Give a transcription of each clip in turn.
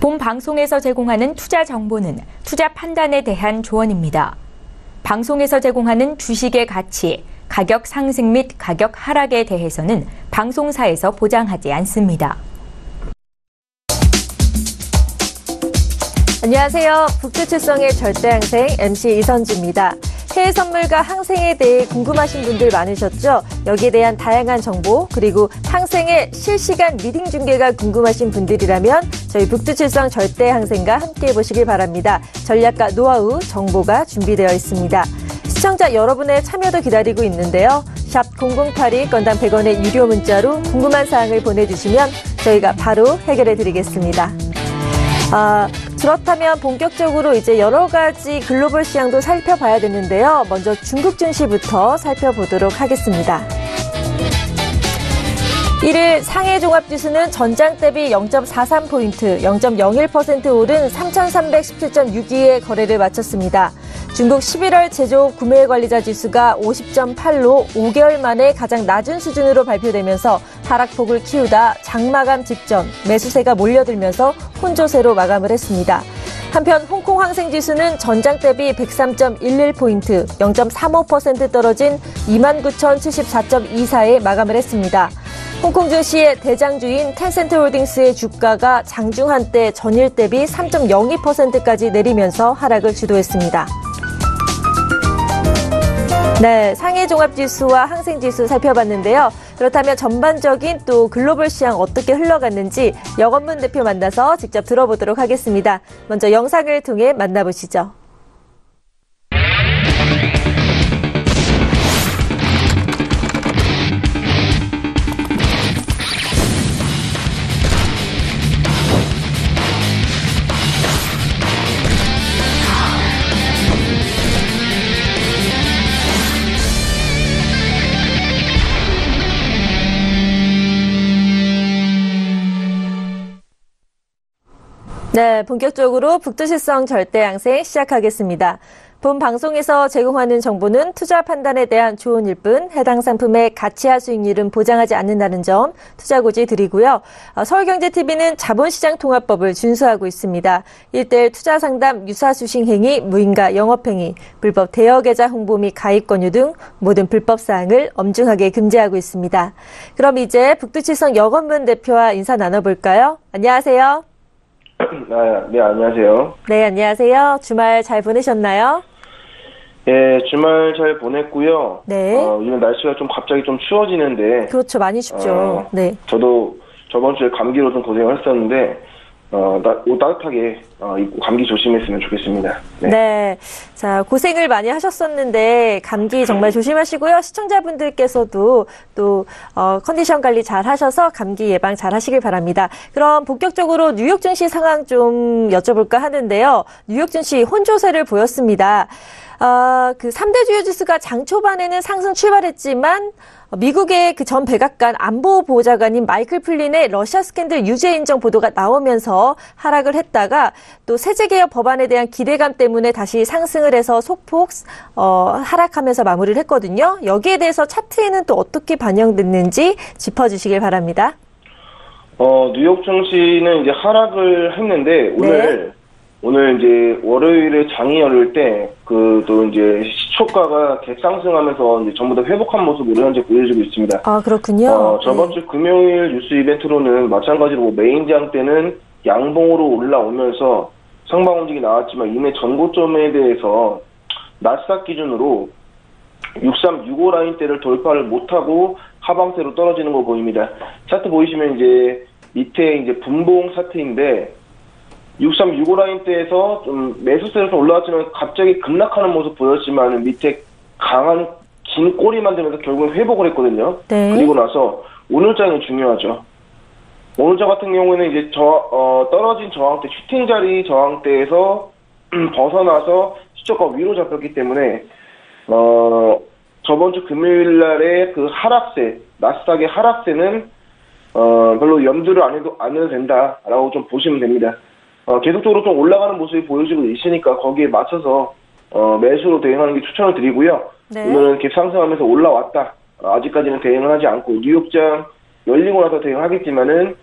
본 방송에서 제공하는 투자 정보는 투자 판단에 대한 조언입니다. 방송에서 제공하는 주식의 가치, 가격 상승 및 가격 하락에 대해서는 방송사에서 보장하지 않습니다. 안녕하세요. 북두칠성의 절대항생 MC 이선주입니다. 해외 선물과 항생에 대해 궁금하신 분들 많으셨죠? 여기에 대한 다양한 정보 그리고 항생의 실시간 리딩 중계가 궁금하신 분들이라면 저희 북두칠성 절대항생과 함께 해보시길 바랍니다. 전략과 노하우, 정보가 준비되어 있습니다. 시청자 여러분의 참여도 기다리고 있는데요. 샵 0082 건당 100원의 유료 문자로 궁금한 사항을 보내주시면 저희가 바로 해결해 드리겠습니다. 그렇다면 본격적으로 이제 여러 가지 글로벌 시장도 살펴봐야 되는데요. 먼저 중국 증시부터 살펴보도록 하겠습니다. 1일 상해 종합지수는 전장 대비 0.43포인트, 0.01% 오른 3,317.62의 거래를 마쳤습니다. 중국 11월 제조업 구매관리자 지수가 50.8로 5개월 만에 가장 낮은 수준으로 발표되면서 하락폭을 키우다 장마감 직전 매수세가 몰려들면서 혼조세로 마감을 했습니다. 한편 홍콩 항생지수는 전장 대비 103.11포인트, 0.35% 떨어진 29,074.24에 마감을 했습니다. 홍콩 증시의 대장주인 텐센트홀딩스의 주가가 장중 한때 전일 대비 3.02%까지 내리면서 하락을 주도했습니다. 네, 상해 종합지수와 항생지수 살펴봤는데요. 그렇다면 전반적인 또 글로벌 시장 어떻게 흘러갔는지 영업문 대표 만나서 직접 들어보도록 하겠습니다. 먼저 영상을 통해 만나보시죠. 네, 본격적으로 북두칠성 절대항생 시작하겠습니다. 본 방송에서 제공하는 정보는 투자 판단에 대한 조언일 뿐 해당 상품의 가치와 수익률은 보장하지 않는다는 점 투자고지 드리고요. 서울경제TV는 자본시장통합법을 준수하고 있습니다. 1:1 투자상담, 유사수신 행위, 무인가 영업행위, 불법 대여계좌 홍보 및 가입 권유 등 모든 불법 사항을 엄중하게 금지하고 있습니다. 그럼 이제 북두칠성 영업문 대표와 인사 나눠볼까요? 안녕하세요. 네, 안녕하세요. 네, 안녕하세요. 주말 잘 보내셨나요? 예, 주말 잘 보냈고요. 네. 요즘 날씨가 좀 갑자기 좀 추워지는데. 그렇죠, 많이 춥죠. 네. 저도 저번 주에 감기로 좀 고생을 했었는데, 옷 따뜻하게 입고 감기 조심했으면 좋겠습니다. 네. 네. 자, 고생을 많이 하셨었는데, 감기 정말 조심하시고요. 시청자분들께서도 또, 컨디션 관리 잘 하셔서 감기 예방 잘 하시길 바랍니다. 그럼 본격적으로 뉴욕 증시 상황 좀 여쭤볼까 하는데요. 뉴욕 증시 혼조세를 보였습니다. 그 3대 주요 지수가 장 초반에는 상승 출발했지만 미국의 그 전 백악관 안보 보좌관인 마이클 플린의 러시아 스캔들 유죄 인정 보도가 나오면서 하락을 했다가 또 세제개혁 법안에 대한 기대감 때문에 다시 상승을 해서 소폭 하락하면서 마무리를 했거든요. 여기에 대해서 차트에는 또 어떻게 반영됐는지 짚어주시길 바랍니다. 뉴욕 증시는 이제 하락을 했는데 네. 오늘 이제 월요일에 장이 열릴 때 또 이제 시초가가 갭상승하면서 이제 전부 다 회복한 모습으로 현재 보여지고 있습니다. 아, 그렇군요. 저번 주 금요일 뉴스 이벤트로는 마찬가지로 메인장 때는 양봉으로 올라오면서 상방 움직이 나왔지만 이내 전고점에 대해서 나스닥 기준으로 6365 라인대를 돌파를 못하고 하방세로 떨어지는 거 보입니다. 차트 보이시면 이제 밑에 이제 분봉 차트인데 6365 라인대에서 좀 매수세로 좀 올라왔지만 갑자기 급락하는 모습 보였지만 밑에 강한 긴 꼬리 만들면서 결국은 회복을 했거든요. 네. 그리고 나서 오늘장이 중요하죠. 오늘장 같은 경우에는 이제 떨어진 저항대, 슈팅 자리 저항대에서 벗어나서 시초가 위로 잡혔기 때문에 저번 주 금요일 날의 그 하락세, 나스닥의 하락세는 별로 염두를 안 해도 된다라고 좀 보시면 됩니다. 계속적으로 좀 올라가는 모습이 보여지고 있으니까 거기에 맞춰서 매수로 대응하는 게 추천을 드리고요. 네. 오늘은 갭 상승하면서 올라왔다. 아직까지는 대응을 하지 않고 뉴욕장 열리고 나서 대응하겠지만은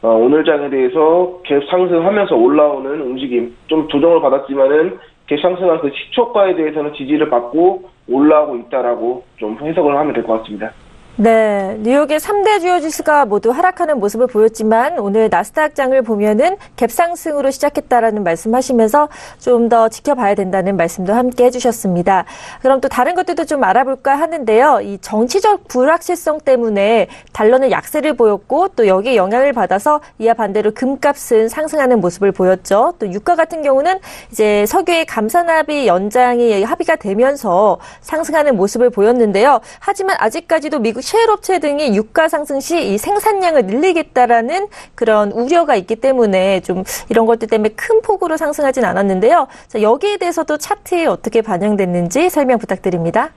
오늘 장에 대해서 갭 상승하면서 올라오는 움직임, 좀 조정을 받았지만은 갭 상승한 그 시초가에 대해서는 지지를 받고 올라오고 있다라고 좀 해석을 하면 될 것 같습니다. 네, 뉴욕의 3대 주요 지수가 모두 하락하는 모습을 보였지만 오늘 나스닥장을 보면은 갭상승으로 시작했다라는 말씀하시면서 좀 더 지켜봐야 된다는 말씀도 함께 해주셨습니다. 그럼 또 다른 것들도 좀 알아볼까 하는데요. 이 정치적 불확실성 때문에 달러는 약세를 보였고 또 여기에 영향을 받아서 이와 반대로 금값은 상승하는 모습을 보였죠. 또 유가 같은 경우는 이제 석유의 감산합의 연장이 합의가 되면서 상승하는 모습을 보였는데요. 하지만 아직까지도 미국 셰일업체 등이 유가 상승 시 이 생산량을 늘리겠다라는 그런 우려가 있기 때문에 좀 이런 것들 때문에 큰 폭으로 상승하진 않았는데요. 자, 여기에 대해서도 차트에 어떻게 반영됐는지 설명 부탁드립니다.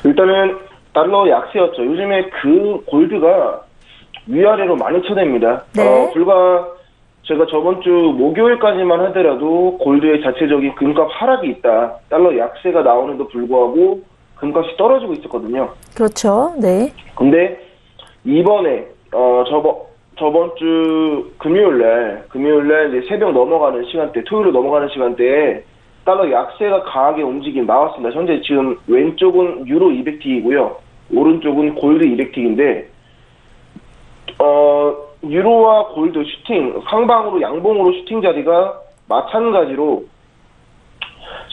일단은 달러 약세였죠. 요즘에 그 골드가 위아래로 많이 쳐냅니다. 네. 불과 제가 저번 주 목요일까지만 하더라도 골드의 자체적인 금값 하락이 있다. 달러 약세가 나오는데도 불구하고 금값이 떨어지고 있었거든요. 그렇죠. 네. 근데 이번에 저번 주 금요일날 이제 새벽 넘어가는 시간대, 토요일로 넘어가는 시간대에 달러 약세가 강하게 움직임 나왔습니다. 현재 지금 왼쪽은 유로 200틱이고요. 오른쪽은 골드 200틱인데 유로와 골드 슈팅, 상방으로 양봉으로 슈팅 자리가 마찬가지로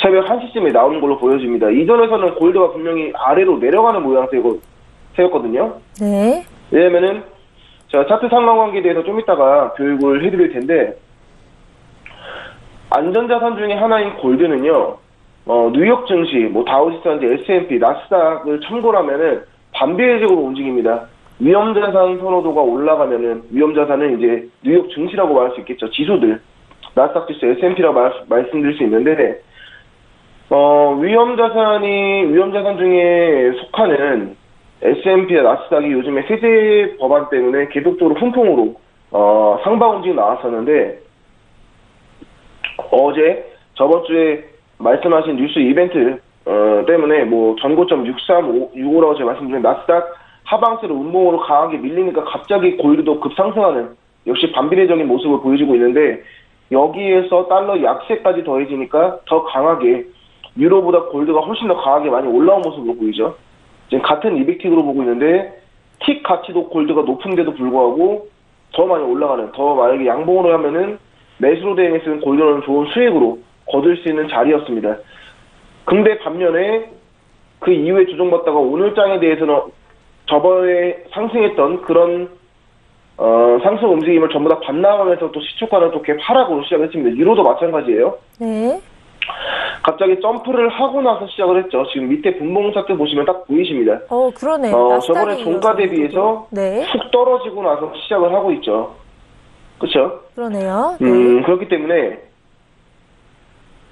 새벽 1시쯤에 나오는 걸로 보여집니다. 이전에서는 골드가 분명히 아래로 내려가는 모양새였거든요. 네. 왜냐면은 제가 차트 상관관계에 대해서 좀 이따가 교육을 해드릴 텐데 안전자산 중에 하나인 골드는요. 뉴욕 증시, 다우지수한지 S&P, 나스닥을 참고로 하면은 반비례적으로 움직입니다. 위험자산 선호도가 올라가면은 위험자산은 이제 뉴욕 증시라고 말할 수 있겠죠. 지수들. 나스닥 지수, S&P라고 말씀드릴 수 있는데 위험자산 중에 속하는 S&P와 나스닥이 요즘에 세제 법안 때문에 계속적으로 훈풍으로 상방 움직임이 나왔었는데 어제 저번 주에 말씀하신 뉴스 이벤트 때문에 전고점 6365라고 제가 말씀드린 나스닥 하방세로 운봉으로 강하게 밀리니까 갑자기 골드도 급상승하는 역시 반비례적인 모습을 보여주고 있는데 여기에서 달러 약세까지 더해지니까 더 강하게 유로보다 골드가 훨씬 더 강하게 많이 올라온 모습으로 보이죠. 지금 같은 200틱으로 보고 있는데 틱 가치도 골드가 높은데도 불구하고 더 많이 올라가는, 더 만약에 양봉으로 하면은 매수로 대응했으면 골드는 좋은 수익으로 거둘 수 있는 자리였습니다. 근데 반면에 그 이후에 조정받다가 오늘 장에 대해서는 저번에 상승했던 그런 상승 움직임을 전부 다 반납하면서 또 시초가는 또 갭 하락으로 시작했습니다. 유로도 마찬가지예요. 네. 갑자기 점프를 하고 나서 시작을 했죠. 지금 밑에 분봉 차트 보시면 딱 보이십니다. 그러네요. 저번에 종가 대비해서 네. 훅 떨어지고 나서 시작을 하고 있죠. 그렇죠? 그러네요. 네. 그렇기 때문에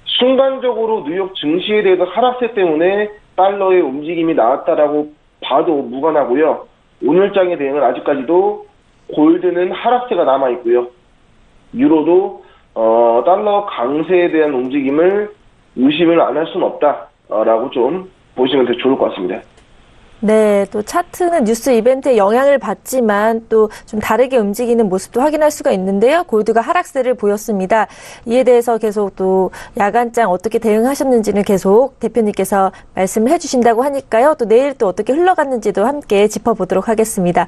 순간적으로 뉴욕 증시에 대해서 하락세 때문에 달러의 움직임이 나왔다라고 봐도 무관하고요. 오늘 장의 대응은 아직까지도 골드는 하락세가 남아있고요. 유로도 달러 강세에 대한 움직임을 의심을 안 할 수는 없다라고 좀 보시면 더 좋을 것 같습니다. 네, 또 차트는 뉴스 이벤트에 영향을 받지만 또 좀 다르게 움직이는 모습도 확인할 수가 있는데요. 골드가 하락세를 보였습니다. 이에 대해서 계속 또 야간장 어떻게 대응하셨는지는 계속 대표님께서 말씀을 해주신다고 하니까요. 또 내일 또 어떻게 흘러갔는지도 함께 짚어보도록 하겠습니다.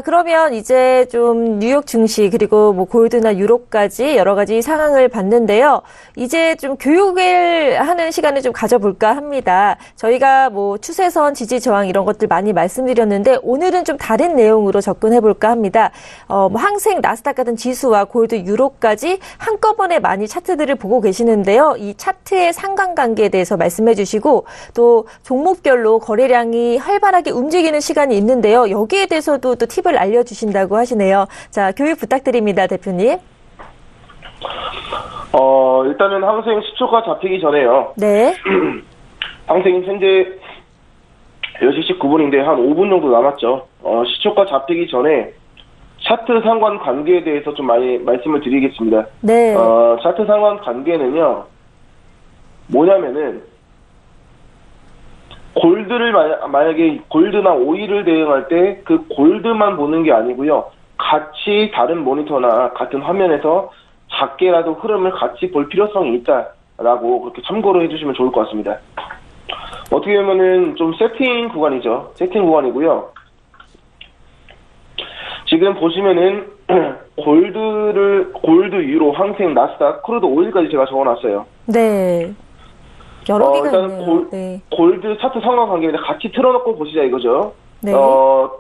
그러면 이제 좀 뉴욕 증시 그리고 골드나 유로까지 여러 가지 상황을 봤는데요. 이제 좀 교육을 하는 시간을 좀 가져볼까 합니다. 저희가 추세선, 지지, 저항 이런 것들 많이 말씀드렸는데 오늘은 좀 다른 내용으로 접근해볼까 합니다. 항생, 나스닥 같은 지수와 골드, 유로까지 한꺼번에 많이 차트들을 보고 계시는데요. 이 차트의 상관관계에 대해서 말씀해 주시고 또 종목별로 거래량이 활발하게 움직이는 시간이 있는데요. 여기에 대해서도 또 팁을 알려주신다고 하시네요. 자, 교육 부탁드립니다, 대표님. 일단은 항생 시초가 잡히기 전에요. 네. 항생이 현재 10시 19분인데 한 5분 정도 남았죠. 시초가 잡히기 전에 차트 상관 관계에 대해서 좀 많이 말씀을 드리겠습니다. 네. 차트 상관 관계는요, 뭐냐면은, 골드를 만약에 골드나 오일을 대응할 때 그 골드만 보는 게 아니고요, 같이 다른 모니터나 같은 화면에서 작게라도 흐름을 같이 볼 필요성이 있다라고 그렇게 참고를 해주시면 좋을 것 같습니다. 어떻게 보면은 좀 세팅 구간이죠. 세팅 구간이고요. 지금 보시면은 골드, 유로, 항생, 나스닥, 크루드 오일까지 제가 적어놨어요. 네. 여러 개가 일단 있네요. 네. 골드 차트 상관관계인데 같이 틀어놓고 보시자 이거죠. 네.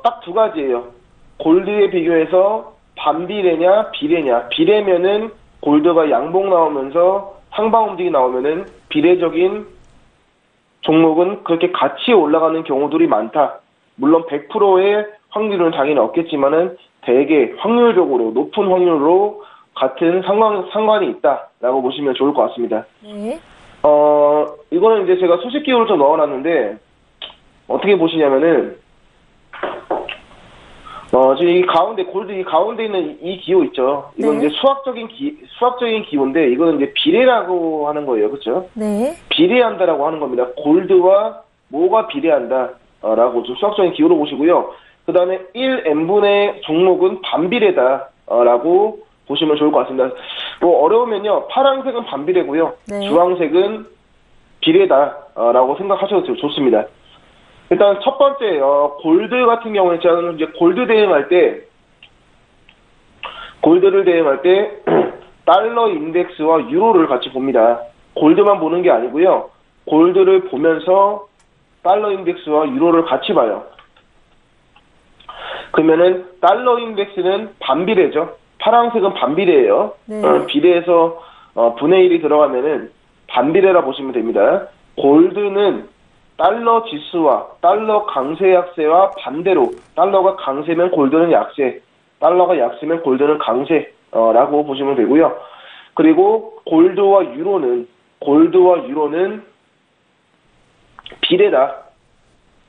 딱 두 가지예요. 골드에 비교해서 반비례냐, 비례냐. 비례면은 골드가 양봉 나오면서 상방 움직이 나오면은 비례적인 종목은 그렇게 같이 올라가는 경우들이 많다. 물론 100%의 확률은 당연히 없겠지만은 대개 확률적으로 높은 확률로 같은 상관이 있다라고 보시면 좋을 것 같습니다. 네. 이거는 이제 제가 수식 기호를 좀 넣어놨는데 어떻게 보시냐면은 지금 이 가운데 골드 이 가운데 있는 이 기호 있죠. 이건 네. 이제 수학적인 기호인데 이거는 이제 비례라고 하는 거예요, 그렇죠? 네. 비례한다라고 하는 겁니다. 골드와 뭐가 비례한다라고 좀 수학적인 기호로 보시고요. 그 다음에 1n분의 종목은 반비례다라고 보시면 좋을 것 같습니다. 뭐 어려우면요, 파란색은 반비례고요, 네. 주황색은 비례다라고 생각하셔도 좋습니다. 일단 첫 번째 골드 같은 경우에 저는 이제 골드를 대응할 때 달러 인덱스와 유로를 같이 봅니다. 골드만 보는 게 아니고요. 골드를 보면서 달러 인덱스와 유로를 같이 봐요. 그러면은 달러 인덱스는 반비례죠. 파란색은 반비례예요. 네. 비례해서 분의 1이 들어가면은 반비례라 보시면 됩니다. 골드는 달러 지수와 달러 강세 약세와 반대로 달러가 강세면 골드는 약세, 달러가 약세면 골드는 강세라고 보시면 되고요. 그리고 골드와 유로는 비례다.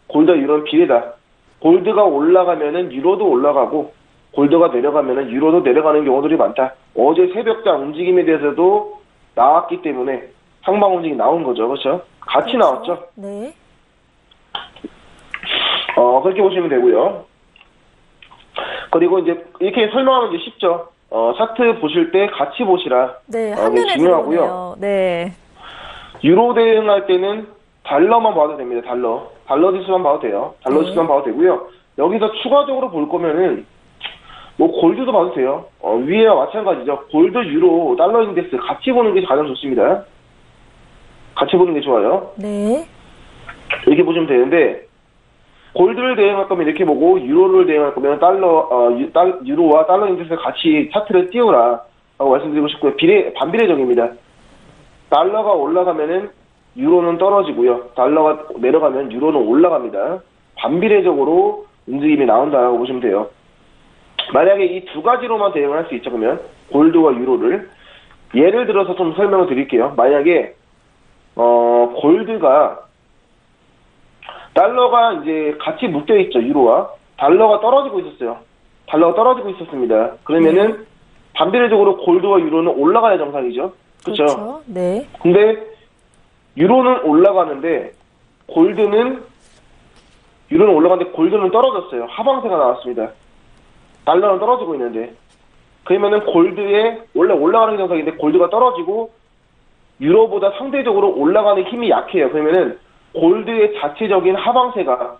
골드와 유로는 비례다. 골드가 올라가면은 유로도 올라가고 골드가 내려가면은 유로도 내려가는 경우들이 많다. 어제 새벽장 움직임에 대해서도 나왔기 때문에 상방 움직임이 나온 거죠. 그렇죠? 같이 그렇죠. 나왔죠. 네. 그렇게 보시면 되고요. 그리고 이제 이렇게 설명하면 이제 쉽죠. 차트 보실 때 같이 보시라. 네. 이게 한눈에 중요하고요. 들어오네요. 네. 유로 대응할 때는 달러만 봐도 됩니다. 달러 지수만 봐도 돼요. 달러 네. 지수만 봐도 되고요. 여기서 추가적으로 볼 거면은 뭐 골드도 봐도 돼요. 위에와 마찬가지죠. 골드, 유로, 달러 인덱스 같이 보는 게 가장 좋습니다. 같이 보는 게 좋아요. 네. 이렇게 보시면 되는데 골드를 대응할 거면 이렇게 보고 유로를 대응할 거면 유로와 달러 인덱스 같이 차트를 띄우라 라고 말씀드리고 싶고요. 반비례적입니다. 달러가 올라가면은 유로는 떨어지고요. 달러가 내려가면 유로는 올라갑니다. 반비례적으로 움직임이 나온다고 보시면 돼요. 만약에 이 두 가지로만 대응을 할 수 있죠. 그러면 골드와 유로를 예를 들어서 좀 설명을 드릴게요. 만약에 골드가 달러가 이제 같이 묶여 있죠. 유로와 달러가 떨어지고 있었어요. 달러가 떨어지고 있었습니다. 그러면은 반비례적으로 골드와 유로는 올라가야 정상이죠. 그렇죠? 그렇죠. 네. 근데 유로는 올라가는데 유로는 올라가는데 골드는 떨어졌어요. 하방세가 나왔습니다. 달러는 떨어지고 있는데 그러면은 골드에 원래 올라가는 정상인데 골드가 떨어지고 유로보다 상대적으로 올라가는 힘이 약해요. 그러면은 골드의 자체적인 하방세가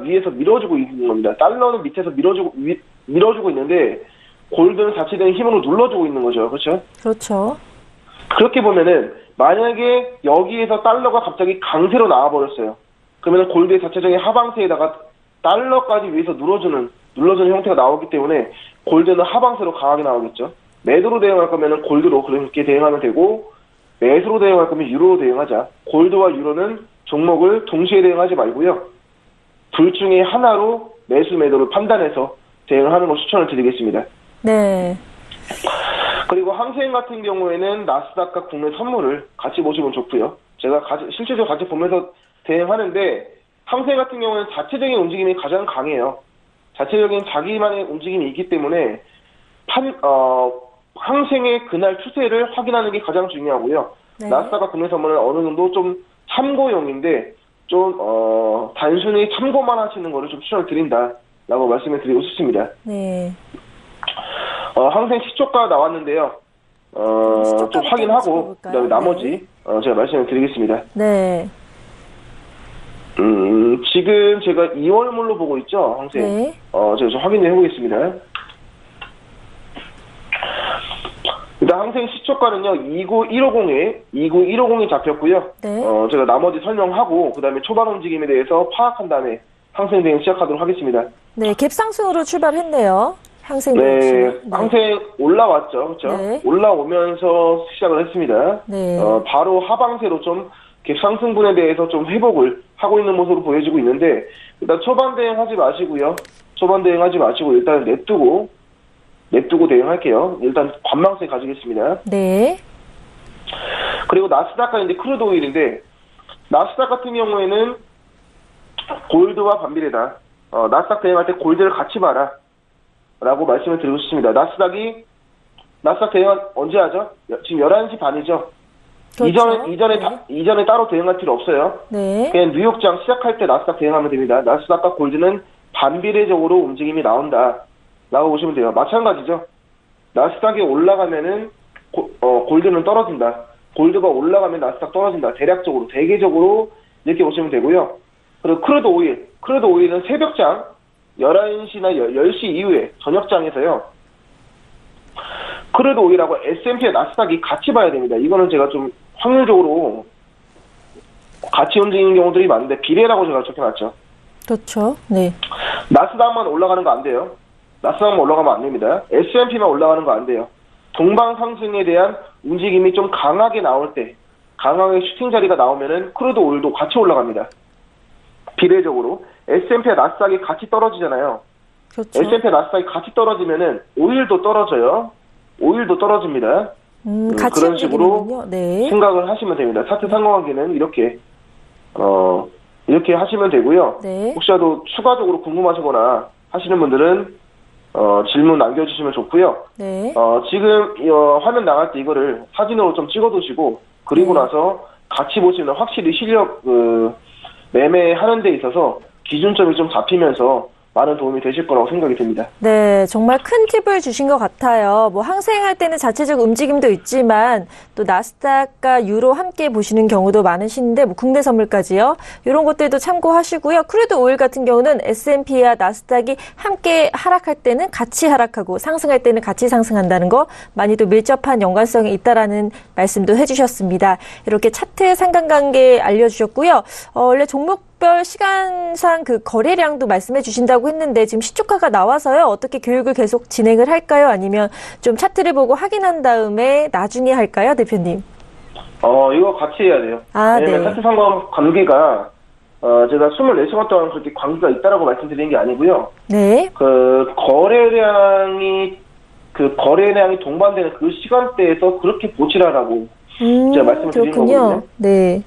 위에서 밀어주고 있는 겁니다. 달러는 밑에서 밀어주고 있는데 골드는 자체적인 힘으로 눌러주고 있는 거죠. 그렇죠? 그렇죠. 그렇게 보면은 만약에 여기에서 달러가 갑자기 강세로 나와버렸어요. 그러면 골드의 자체적인 하방세에다가 달러까지 위에서 눌러주는 형태가 나오기 때문에 골드는 하방세로 강하게 나오겠죠. 매도로 대응할 거면은 골드로 그렇게 대응하면 되고 매수로 대응할 거면 유로로 대응하자. 골드와 유로는 종목을 동시에 대응하지 말고요. 둘 중에 하나로 매수 매도를 판단해서 대응하는 걸 추천을 드리겠습니다. 네. 그리고 항생 같은 경우에는 나스닥과 국내 선물을 같이 보시면 좋고요. 제가 실제적으로 같이 보면서 대응하는데 항생 같은 경우는 자체적인 움직임이 가장 강해요. 자체적인 자기만의 움직임이 있기 때문에 항생의 그날 추세를 확인하는 게 가장 중요하고요. 네. 나스닥과 국내 선물은 어느 정도 좀 참고용인데 좀 단순히 참고만 하시는 거를 좀 추천을 드린다. 라고 말씀을 드리고 싶습니다. 네. 항생 시초가 나왔는데요. 좀 확인하고, 그 다음에 나머지, 제가 말씀을 드리겠습니다. 네. 지금 제가 2월물로 보고 있죠, 항생. 네. 제가 좀 확인을 해보겠습니다. 일단 항생 시초가는요, 29150이 잡혔고요. 네. 제가 나머지 설명하고, 그 다음에 초반 움직임에 대해서 파악한 다음에 항생 대응 시작하도록 하겠습니다. 네, 갭상승으로 출발했네요. 항생. 네, 항생 올라왔죠, 그렇죠? 네. 올라오면서 시작을 했습니다. 네. 바로 하방세로 좀 갭상승분에 대해서 좀 회복을 하고 있는 모습으로 보여지고 있는데, 일단 초반 대응하지 마시고요. 초반 대응하지 마시고 일단 냅두고 대응할게요. 일단 관망세 가지겠습니다. 네. 그리고 나스닥과 이제 크루드 오일인데, 나스닥 같은 경우에는 골드와 반비례다. 나스닥 대응할 때 골드를 같이 봐라. 라고 말씀을 드리고 싶습니다. 나스닥 대응 언제 하죠? 지금 11시 반이죠? 그렇죠. 이전에 따로 대응할 필요 없어요. 네. 그냥 뉴욕장 시작할 때 나스닥 대응하면 됩니다. 나스닥과 골드는 반비례적으로 움직임이 나온다. 라고 보시면 돼요. 마찬가지죠. 나스닥이 올라가면은 골드는 떨어진다. 골드가 올라가면 나스닥 떨어진다. 대략적으로, 대개적으로 이렇게 보시면 되고요. 그리고 크루드 오일은 새벽장 11시나 10시 이후에 저녁장에서요. 크루드 오일하고 S&P와 나스닥이 같이 봐야 됩니다. 이거는 제가 좀 확률적으로 같이 움직이는 경우들이 많은데 비례라고 제가 적혀놨죠. 그렇죠. 네. 나스닥만 올라가는 거 안 돼요. 나스닥만 올라가면 안 됩니다. S&P만 올라가는 거 안 돼요. 동방 상승에 대한 움직임이 좀 강하게 나올 때, 강하게 슈팅 자리가 나오면은 크루드 오일도 같이 올라갑니다. 비례적으로 S&P와 나스닥이 같이 떨어지잖아요. 그렇죠. S&P와 나스닥이 같이 떨어지면은 오일도 떨어져요. 오일도 떨어집니다. 같이 그런 식으로 움직이는군요. 네. 생각을 하시면 됩니다. 차트 상관관계는 이렇게 하시면 되고요. 네. 혹시라도 추가적으로 궁금하시거나 하시는 분들은 질문 남겨주시면 좋고요. 네. 지금 화면 나갈 때 이거를 사진으로 좀 찍어두시고 그리고 네. 나서 같이 보시면 확실히 실력 매매하는 데 있어서 기준점이 좀 잡히면서 많은 도움이 되실 거라고 생각이 듭니다. 네, 정말 큰 팁을 주신 것 같아요. 뭐 항생할 때는 자체적 움직임도 있지만 또 나스닥과 유로 함께 보시는 경우도 많으신데 뭐 국내 선물까지요. 이런 것들도 참고하시고요. 크루드 오일 같은 경우는 S&P와 나스닥이 함께 하락할 때는 같이 하락하고 상승할 때는 같이 상승한다는 거 많이도 밀접한 연관성이 있다라는 말씀도 해주셨습니다. 이렇게 차트 상관관계 알려주셨고요. 원래 종목별 시간상 그 거래량도 말씀해 주신다고 했는데 지금 시초가가 나와서요. 어떻게 교육을 계속 진행을 할까요? 아니면 좀 차트를 보고 확인한 다음에 나중에 할까요, 대표님? 이거 같이 해야 돼요. 왜냐면 네. 차트 관계가 제가 24시간 동안 그렇게 관계가 있다라고 말씀드리는 게 아니고요. 네. 거래량이 동반되는 그 시간대에서 그렇게 보시라라고 제가 말씀을 드린 거거든요. 네.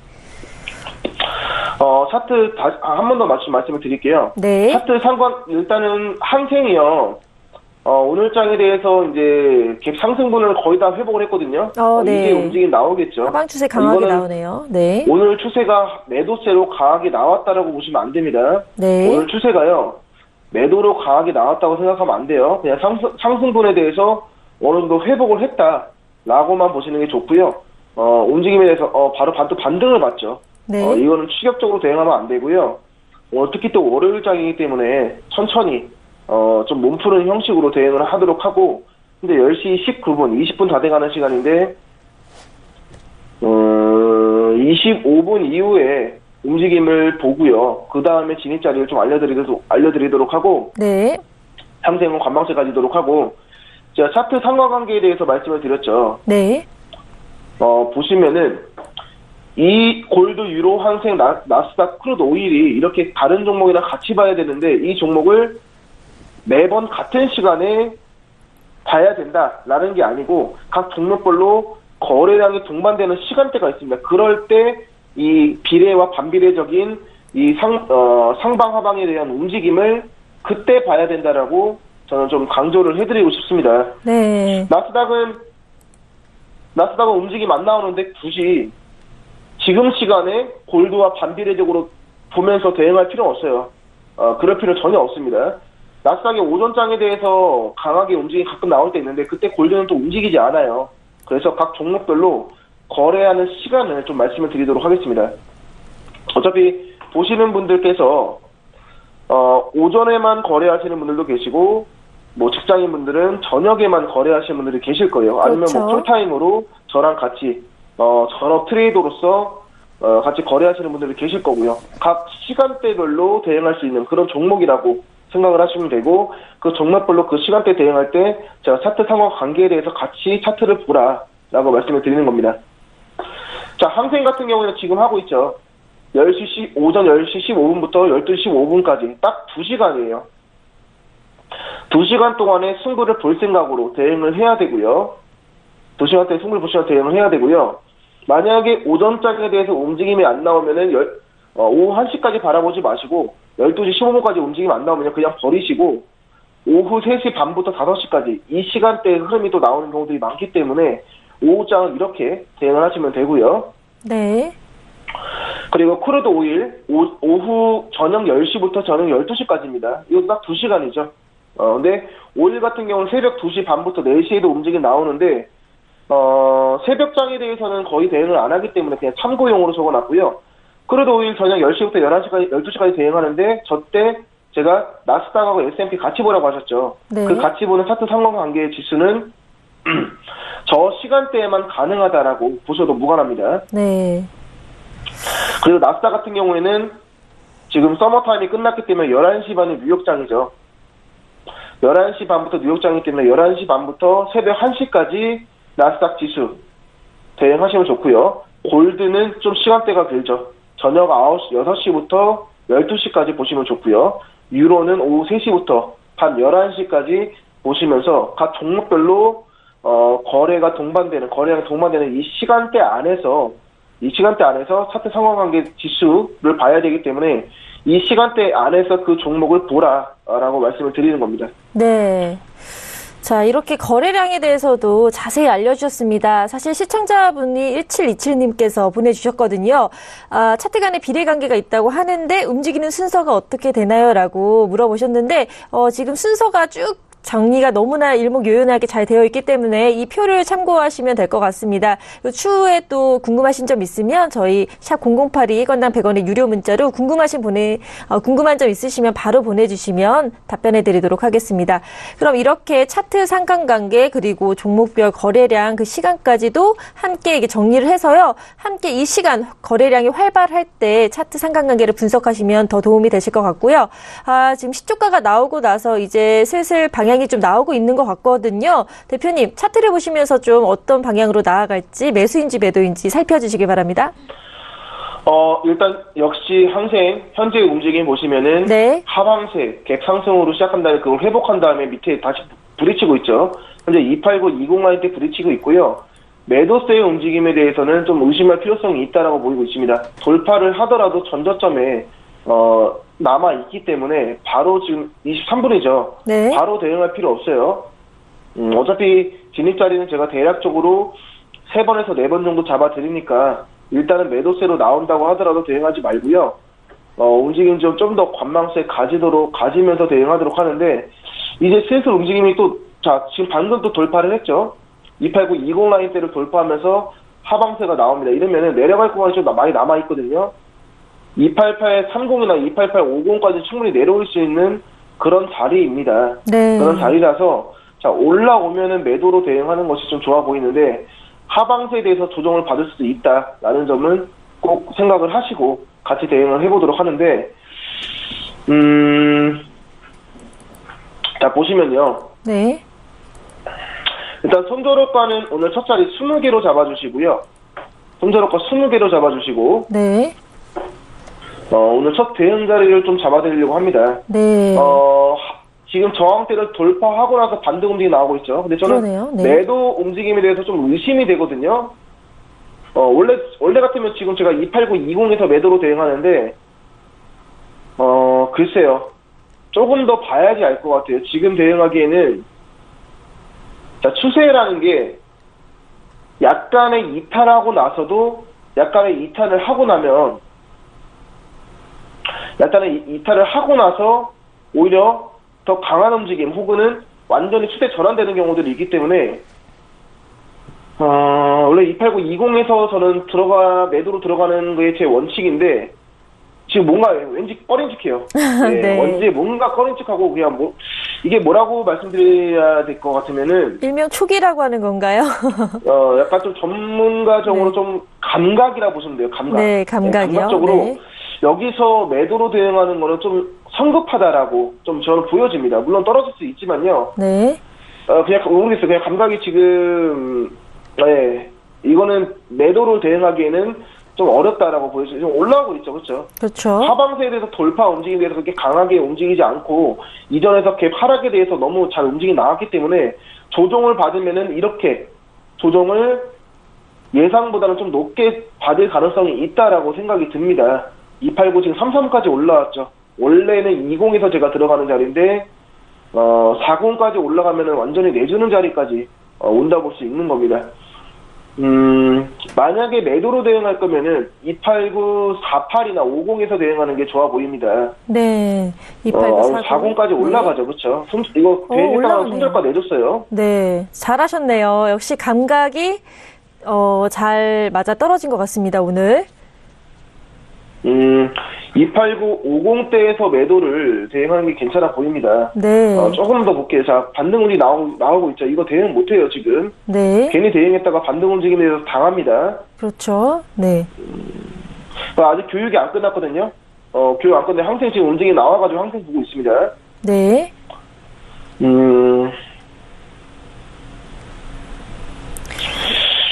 차트 한 번 더 말씀을 드릴게요. 네. 차트 일단은 항생이요. 오늘장에 대해서 이제 갭 상승분을 거의 다 회복을 했거든요. 네. 이제 움직임 나오겠죠. 하방 추세 강하게 나오네요. 네. 오늘 추세가 매도세로 강하게 나왔다라고 보시면 안 됩니다. 네. 오늘 추세가요. 매도로 강하게 나왔다고 생각하면 안 돼요. 그냥 상승분에 대해서 어느 정도 회복을 했다라고만 보시는 게 좋고요. 움직임에 대해서 바로 반등을 봤죠. 네. 이거는 추격적으로 대응하면 안 되고요. 특히 또 월요일장이기 때문에 천천히 좀 몸푸는 형식으로 대응을 하도록 하고, 근데 10시 19분, 20분 다 돼가는 시간인데 25분 이후에 움직임을 보고요. 그 다음에 진입 자리를 좀 알려드리도록 하고, 네. 항생은 관망세 가지도록 하고, 제가 차트 상관관계에 대해서 말씀을 드렸죠. 네. 보시면은 이 골드, 유로, 항생, 나스닥, 크루드 오일이 이렇게 다른 종목이랑 같이 봐야 되는데 이 종목을 매번 같은 시간에 봐야 된다라는 게 아니고 각 종목별로 거래량이 동반되는 시간대가 있습니다. 그럴 때 이 비례와 반비례적인 이 상방 하방에 대한 움직임을 그때 봐야 된다라고 저는 좀 강조를 해드리고 싶습니다. 네. 나스닥은 움직임 안 나오는데 굳이 지금 시간에 골드와 반비례적으로 보면서 대응할 필요는 없어요. 그럴 필요 전혀 없습니다. 나스닥의 오전장에 대해서 강하게 움직임이 가끔 나올 때 있는데 그때 골드는 또 움직이지 않아요. 그래서 각 종목별로 거래하는 시간을 좀 말씀을 드리도록 하겠습니다. 어차피 보시는 분들께서 오전에만 거래하시는 분들도 계시고 뭐 직장인분들은 저녁에만 거래하시는 분들이 계실 거예요. 아니면 그렇죠. 뭐 풀타임으로 저랑 같이 전업 트레이더로서 같이 거래하시는 분들이 계실 거고요. 각 시간대별로 대응할 수 있는 그런 종목이라고 생각을 하시면 되고 그 종목별로 그 시간대 대응할 때 제가 차트 상황 관계에 대해서 같이 차트를 보라라고 말씀을 드리는 겁니다. 자, 항생 같은 경우에는 지금 하고 있죠. 오전 10시 15분부터 12시 15분까지 딱 2시간이에요. 2시간 동안에 승부를 볼 생각으로 대응을 해야 되고요. 2시간 때 승부를 볼 시간 대응을 해야 되고요. 만약에 오전장에 대해서 움직임이 안 나오면은 오후 1시까지 바라보지 마시고 12시 15분까지 움직임 안 나오면 그냥 버리시고 오후 3시 반부터 5시까지 이 시간대에 흐름이 또 나오는 경우들이 많기 때문에 오후장은 이렇게 대응을 하시면 되고요. 네. 그리고 크루드 오일 오후 저녁 10시부터 저녁 12시까지입니다. 이것도 딱 2시간이죠. 근데 오일 같은 경우는 새벽 2시 반부터 4시에도 움직임 나오는데 새벽장에 대해서는 거의 대응을 안 하기 때문에 그냥 참고용으로 적어놨고요. 크루드 오일 저녁 10시부터 11시까지, 12시까지 대응하는데 저때 제가 나스닥하고 S&P 같이 보라고 하셨죠. 네. 그 같이 보는 차트 상관관계의 지수는 저 시간대에만 가능하다라고 보셔도 무관합니다. 네. 그리고 나스닥 같은 경우에는 지금 서머타임이 끝났기 때문에 11시 반이 뉴욕장이죠. 11시 반부터 뉴욕장이기 때문에 11시 반부터 새벽 1시까지 나스닥 지수 대응하시면 좋고요. 골드는 좀 시간대가 길죠. 저녁 6시부터 12시까지 보시면 좋고요. 유로는 오후 3시부터 밤 11시까지 보시면서 각 종목별로 거래량이 동반되는 이 시간대 안에서 차트 상황관계 지수를 봐야 되기 때문에 이 시간대 안에서 그 종목을 보라라고 말씀을 드리는 겁니다. 네. 자, 이렇게 거래량에 대해서도 자세히 알려주셨습니다. 사실 시청자분이 1727님께서 보내주셨거든요. 차트 간에 비례관계가 있다고 하는데 움직이는 순서가 어떻게 되나요? 라고 물어보셨는데 지금 순서가 쭉 정리가 너무나 일목요연하게 잘 되어 있기 때문에 이 표를 참고하시면 될 것 같습니다. 추후에 또 궁금하신 점 있으면 저희 샵 0082 1건당 100원의 유료 문자로 궁금한 점 있으시면 바로 보내주시면 답변해 드리도록 하겠습니다. 그럼 이렇게 차트 상관관계 그리고 종목별 거래량 그 시간까지도 함께 이게 정리를 해서요. 함께 이 시간 거래량이 활발할 때 차트 상관관계를 분석하시면 더 도움이 되실 것 같고요. 지금 시초가가 나오고 나서 이제 슬슬 방향이 좀 나오고 있는 것 같거든요. 대표님, 차트를 보시면서 좀 어떤 방향으로 나아갈지 매수인지 매도인지 살펴주시기 바랍니다. 일단 역시 항생 현재 움직임 보시면은 네. 하방세 갭 상승으로 시작한 다음에 그걸 회복한 다음에 밑에 다시 부딪히고 있죠. 현재 28920 라인 때 부딪히고 있고요. 매도세의 움직임에 대해서는 좀 의심할 필요성이 있다라고 보이고 있습니다. 돌파를 하더라도 전저점에 남아있기 때문에 바로 지금 23분이죠. 네. 바로 대응할 필요 없어요. 어차피 진입자리는 제가 대략적으로 3번에서 4번 정도 잡아드리니까 일단은 매도세로 나온다고 하더라도 대응하지 말고요. 움직임 좀 더 관망세 가지면서 대응하도록 하는데 이제 슬슬 움직임이 지금 방금 또 돌파를 했죠. 28920 라인대를 돌파하면서 하방세가 나옵니다. 이러면은 내려갈 구간이 좀 많이 남아있거든요. 28830이나 28850까지 충분히 내려올 수 있는 그런 자리입니다. 네. 그런 자리라서 올라오면은 매도로 대응하는 것이 좀 좋아 보이는데 하방세에 대해서 조정을 받을 수도 있다라는 점은 꼭 생각을 하시고 같이 대응을 해보도록 하는데 자 보시면요. 네. 일단 손절호가는 오늘 첫 자리 20개로 잡아주시고요. 손절호가 20개로 잡아주시고 네. 오늘 첫 대응 자리를 좀 잡아드리려고 합니다. 네. 지금 저항대를 돌파하고 나서 반등 움직임이 나오고 있죠. 근데 저는 그러네요. 네. 매도 움직임에 대해서 좀 의심이 되거든요. 원래 같으면 지금 제가 28920에서 매도로 대응하는데, 글쎄요. 조금 더 봐야지 알 것 같아요. 지금 대응하기에는, 추세라는 게 약간의 이탈을 하고 나서 오히려 더 강한 움직임 혹은 완전히 추세 전환되는 경우들이 있기 때문에 원래 28920에서 저는 매도로 들어가는 게 제 원칙인데 지금 뭔가 왠지 꺼림칙해요. 네, 네. 왠지 뭔가 꺼림칙하고 그냥 이게 뭐라고 말씀드려야 될 것 같으면은 일명 초기라고 하는 건가요? 약간 좀 전문가적으로 네. 좀 감각이라 보시면 돼요. 감각. 네, 감각이요. 감각적으로 네. 여기서 매도로 대응하는 거는 좀 성급하다라고 좀 저는 보여집니다. 물론 떨어질 수 있지만요. 네. 그냥 모르겠어요. 그냥 감각이 지금 이거는 매도로 대응하기에는 좀 어렵다라고 보여져요. 좀 올라오고 있죠, 그렇죠? 그렇죠. 하방세에 대해서 돌파 움직임에 대해서 그렇게 강하게 움직이지 않고 이전에서 갭 하락에 대해서 너무 잘 움직이 나왔기 때문에 조정을 받으면은 이렇게 조정을 예상보다는 좀 높게 받을 가능성이 있다라고 생각이 듭니다. 289 지금 33까지 올라왔죠. 원래는 20에서 제가 들어가는 자리인데 40까지 올라가면은 완전히 내주는 자리까지 온다 볼 수 있는 겁니다. 만약에 매도로 대응할 거면은 289, 48이나 50에서 대응하는 게 좋아 보입니다. 네. 289, 40까지 올라가죠, 그렇죠? 이거 대행했다가 손절가 내줬어요. 네, 잘하셨네요. 역시 감각이 잘 맞아 떨어진 것 같습니다, 오늘. 289, 50대에서 매도를 대응하는 게 괜찮아 보입니다. 네. 조금 더 볼게요. 자, 반등 움직임 나오고 있죠. 이거 대응 못해요, 지금. 네. 괜히 대응했다가 반등 움직임에 대해서 당합니다. 그렇죠. 네. 아직 교육이 안 끝났거든요. 교육 안 끝났는데 항생 지금 움직임이 나와가지고 항생 보고 있습니다. 네.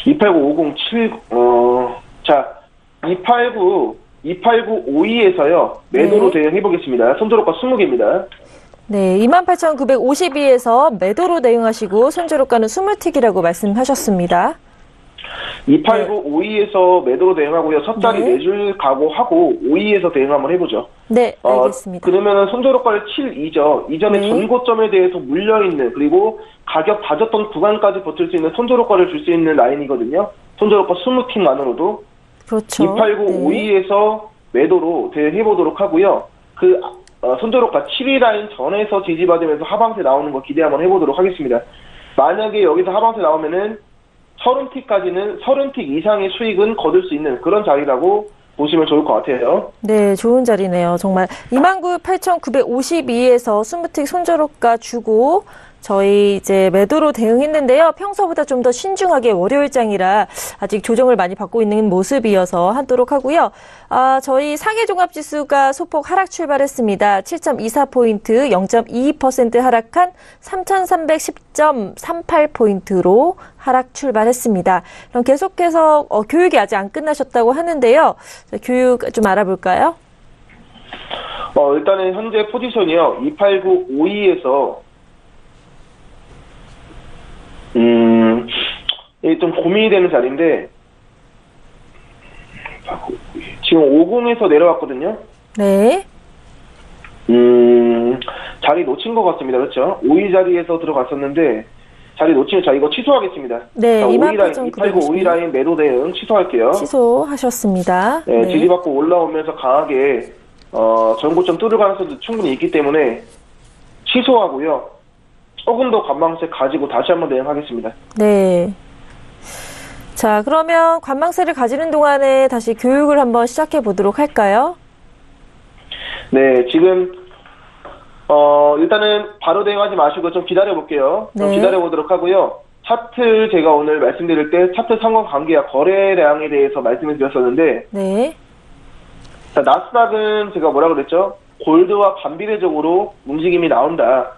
289, 50, 자, 28952에서요, 매도로 네. 대응해보겠습니다. 손절호가 20개입니다. 네, 28,952에서 매도로 대응하시고 손절호가는 20틱이라고 말씀하셨습니다. 28952에서 매도로 대응하고요. 첫 자리 네. 내줄 각오하고 52에서 대응 한번 해보죠. 네, 알겠습니다. 그러면은 손절호가를 7이죠. 이전에 네. 전고점에 대해서 물려있는, 그리고 가격 다졌던 구간까지 버틸 수 있는 손절호가를 줄 수 있는 라인이거든요. 손절호가 20틱만으로도. 그렇죠. 28952에서 매도로 대응해보도록 하고요. 손절호가 7위 라인 전에서 지지받으면서 하방세 나오는 거 기대 한번 해보도록 하겠습니다. 만약에 여기서 하방세 나오면은 30틱까지는 30틱 이상의 수익은 거둘 수 있는 그런 자리라고 보시면 좋을 것 같아요. 네, 좋은 자리네요. 정말 28,952에서 20틱 손절호가 주고 저희 이제 매도로 대응했는데요. 평소보다 좀 더 신중하게 월요일장이라 아직 조정을 많이 받고 있는 모습이어서 하도록 하고요. 저희 상해종합지수가 소폭 하락 출발했습니다. 7.24포인트, 0.22% 하락한 3,310.38포인트로 하락 출발했습니다. 그럼 계속해서 교육이 아직 안 끝나셨다고 하는데요. 교육 좀 알아볼까요? 일단은 현재 포지션이요. 28952에서 좀 고민이 되는 자리인데, 지금 50에서 내려왔거든요. 네. 자리 놓친 것 같습니다. 그렇죠? 5위 자리에서 들어갔었는데, 자리 놓치면 이거 취소하겠습니다. 네, 28952 라인 매도 대응 취소할게요. 취소하셨습니다. 네, 네. 지지받고 올라오면서 강하게, 전고점 뚫을 가능성도 충분히 있기 때문에 취소하고요. 조금 더 관망세 가지고 다시 한번 대응하겠습니다. 네. 자, 그러면 관망세를 가지는 동안에 다시 교육을 한번 시작해 보도록 할까요? 네, 지금 일단은 바로 대응하지 마시고 좀 기다려 볼게요. 좀 네. 기다려 보도록 하고요. 차트 제가 오늘 말씀드릴 때 차트 상관관계와 거래량에 대해서 말씀을 드렸었는데, 네. 자, 나스닥은 제가 뭐라 그랬죠? 골드와 반비례적으로 움직임이 나온다.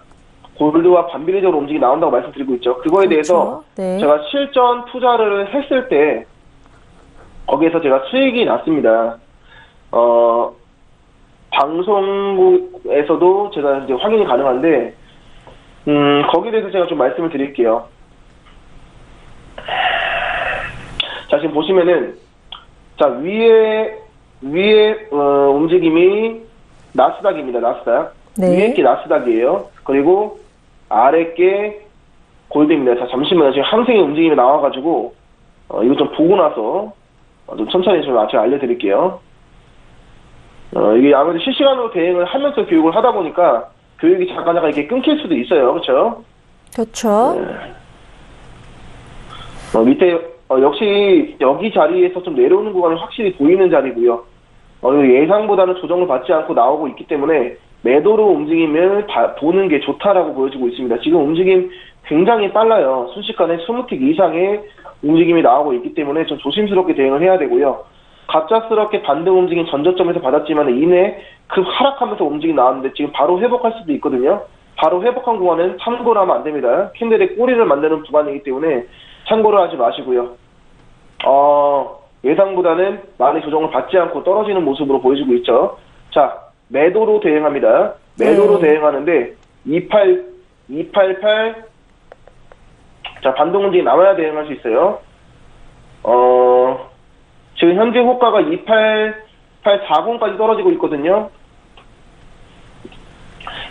골드와 반비례적으로 움직임이 나온다고 말씀드리고 있죠. 그거에 대해서 네. 제가 실전 투자를 했을 때 거기에서 제가 수익이 났습니다. 방송국에서도 제가 이제 확인이 가능한데, 거기에 대해서 제가 좀 말씀을 드릴게요. 자, 지금 보시면은, 자, 위에 움직임이 나스닥입니다. 나스닥. 네. 위에 게 나스닥이에요. 그리고 아래 게 골드입니다. 자, 잠시만요. 지금 항생의 움직임이 나와가지고, 이거 좀 보고 나서, 좀 천천히 좀 제가 알려드릴게요. 이게 아무래도 실시간으로 대응을 하면서 교육을 하다 보니까, 교육이 잠깐 이렇게 끊길 수도 있어요. 그렇죠? 그렇죠. 밑에 역시 여기 자리에서 좀 내려오는 구간이 확실히 보이는 자리고요. 예상보다는 조정을 받지 않고 나오고 있기 때문에 매도로 움직임을 보는 게 좋다라고 보여지고 있습니다. 지금 움직임 굉장히 빨라요. 순식간에 20틱 이상의 움직임이 나오고 있기 때문에 좀 조심스럽게 대응을 해야 되고요. 갑작스럽게 반등 움직임 전저점에서 받았지만 이내 급 하락하면서 움직임 나왔는데 지금 바로 회복할 수도 있거든요. 바로 회복한 구간은 참고를 하면 안 됩니다. 캔들의 꼬리를 만드는 구간이기 때문에 참고를 하지 마시고요. 예상보다는 많이 조정을 받지 않고 떨어지는 모습으로 보여지고 있죠. 자, 매도로 대응합니다. 매도로 대응하는데 288 자, 반등 움직임 나와야 대응할 수 있어요. 지금 현재 호가가 28840까지 떨어지고 있거든요.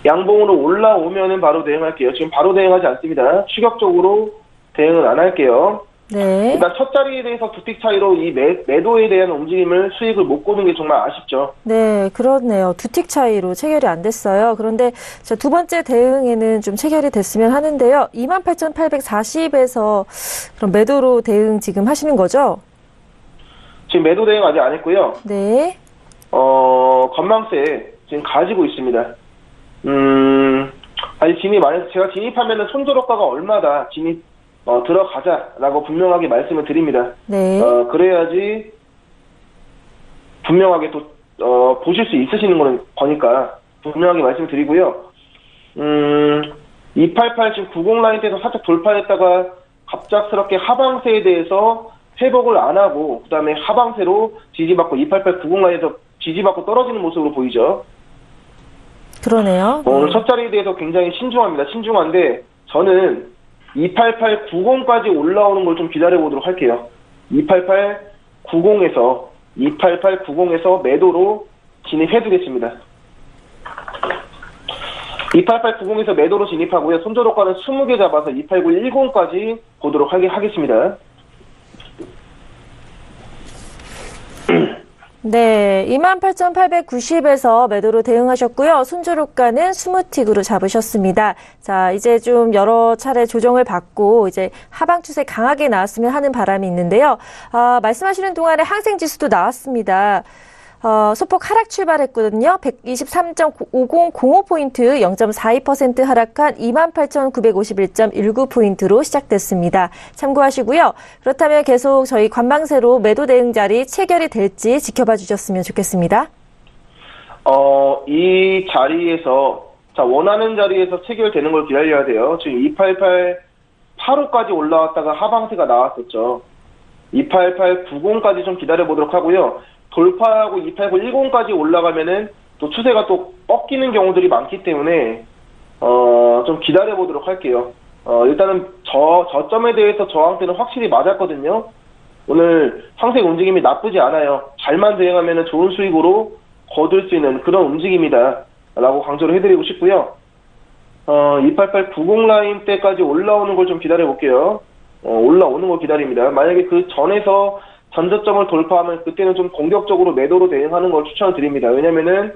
양봉으로 올라오면은 바로 대응할게요. 지금 바로 대응하지 않습니다. 추격적으로 대응은 안 할게요. 네. 일단 첫 자리에 대해서 두 틱 차이로 이 매도에 대한 움직임을 수익을 못 보는 게 정말 아쉽죠. 네, 그렇네요. 두 틱 차이로 체결이 안 됐어요. 그런데 두 번째 대응에는 좀 체결이 됐으면 하는데요. 28,840에서 그럼 매도로 대응 지금 하시는 거죠? 지금 매도 대응 아직 안 했고요. 네. 건망세 지금 가지고 있습니다. 아니 제가 진입하면은 손절효과가 얼마다 들어가자라고 분명하게 말씀을 드립니다. 네. 그래야지 분명하게 또 보실 수 있으시는 거니까 분명하게 말씀드리고요. 288 지금 90 라인대에서 살짝 돌파했다가 갑작스럽게 하방세에 대해서 회복을 안 하고 그다음에 하방세로 지지받고 288 90 라인에서 지지받고 떨어지는 모습으로 보이죠. 그러네요. 오늘 첫 자리에 대해서 굉장히 신중합니다. 신중한데 저는 288 90까지 올라오는 걸 좀 기다려보도록 할게요. 288 90에서 매도로 진입해두겠습니다. 288 90에서 매도로 진입하고요. 손절효과는 20개 잡아서 289 10까지 보도록 하겠습니다. 네, 28,890에서 매도로 대응하셨고요. 손절효과는 20틱으로 잡으셨습니다. 자, 이제 좀 여러 차례 조정을 받고 이제 하방 추세 강하게 나왔으면 하는 바람이 있는데요. 말씀하시는 동안에 항생지수도 나왔습니다. 소폭 하락 출발했거든요. 123.5005포인트 0.42% 하락한 28,951.19포인트로 시작됐습니다. 참고하시고요. 그렇다면 계속 저희 관망세로 매도 대응 자리 체결이 될지 지켜봐 주셨으면 좋겠습니다. 이 자리에서 원하는 자리에서 체결되는 걸 기다려야 돼요. 지금 288 85까지 올라왔다가 하방세가 나왔었죠. 288 90까지 좀 기다려 보도록 하고요. 돌파하고 289 10까지 올라가면은 또 추세가 또 꺾이는 경우들이 많기 때문에 좀 기다려 보도록 할게요. 일단은 저점에 대해서 저항대는 확실히 맞았거든요. 오늘 상세 움직임이 나쁘지 않아요. 잘만 대응하면은 좋은 수익으로 거둘 수 있는 그런 움직임이다 라고 강조를 해드리고 싶고요. 288 90 라인 때까지 올라오는 걸 좀 기다려 볼게요. 올라오는 걸 기다립니다. 만약에 그 전에서 전저점을 돌파하면 그때는 좀 공격적으로 매도로 대응하는 걸 추천을 드립니다. 왜냐면은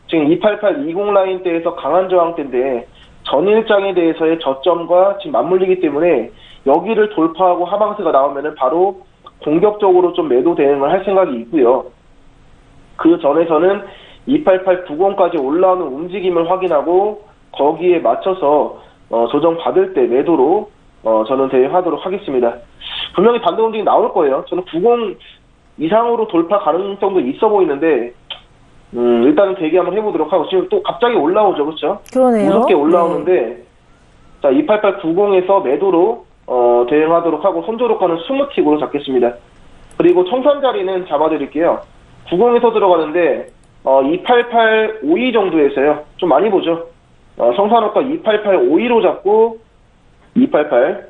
지금 288 20 라인대에서 강한 저항대인데 전일장에 대해서의 저점과 지금 맞물리기 때문에 여기를 돌파하고 하방세가 나오면은 바로 공격적으로 좀 매도 대응을 할 생각이 있고요. 그 전에서는 288 90까지 올라오는 움직임을 확인하고 거기에 맞춰서 조정 받을 때 매도로 저는 대응하도록 하겠습니다. 분명히 반등 움직임이 나올 거예요. 저는 90 이상으로 돌파 가능성도 있어 보이는데 일단은 대기 한번 해보도록 하고 지금 또 갑자기 올라오죠. 그렇죠? 그러네요. 무섭게 올라오는데 자 288 90에서 매도로 대응하도록 하고 손절효과는 20틱으로 잡겠습니다. 그리고 청산 자리는 잡아드릴게요. 90에서 들어가는데 288 52 정도에서요. 좀 많이 보죠. 청산효과 288 52로 잡고 288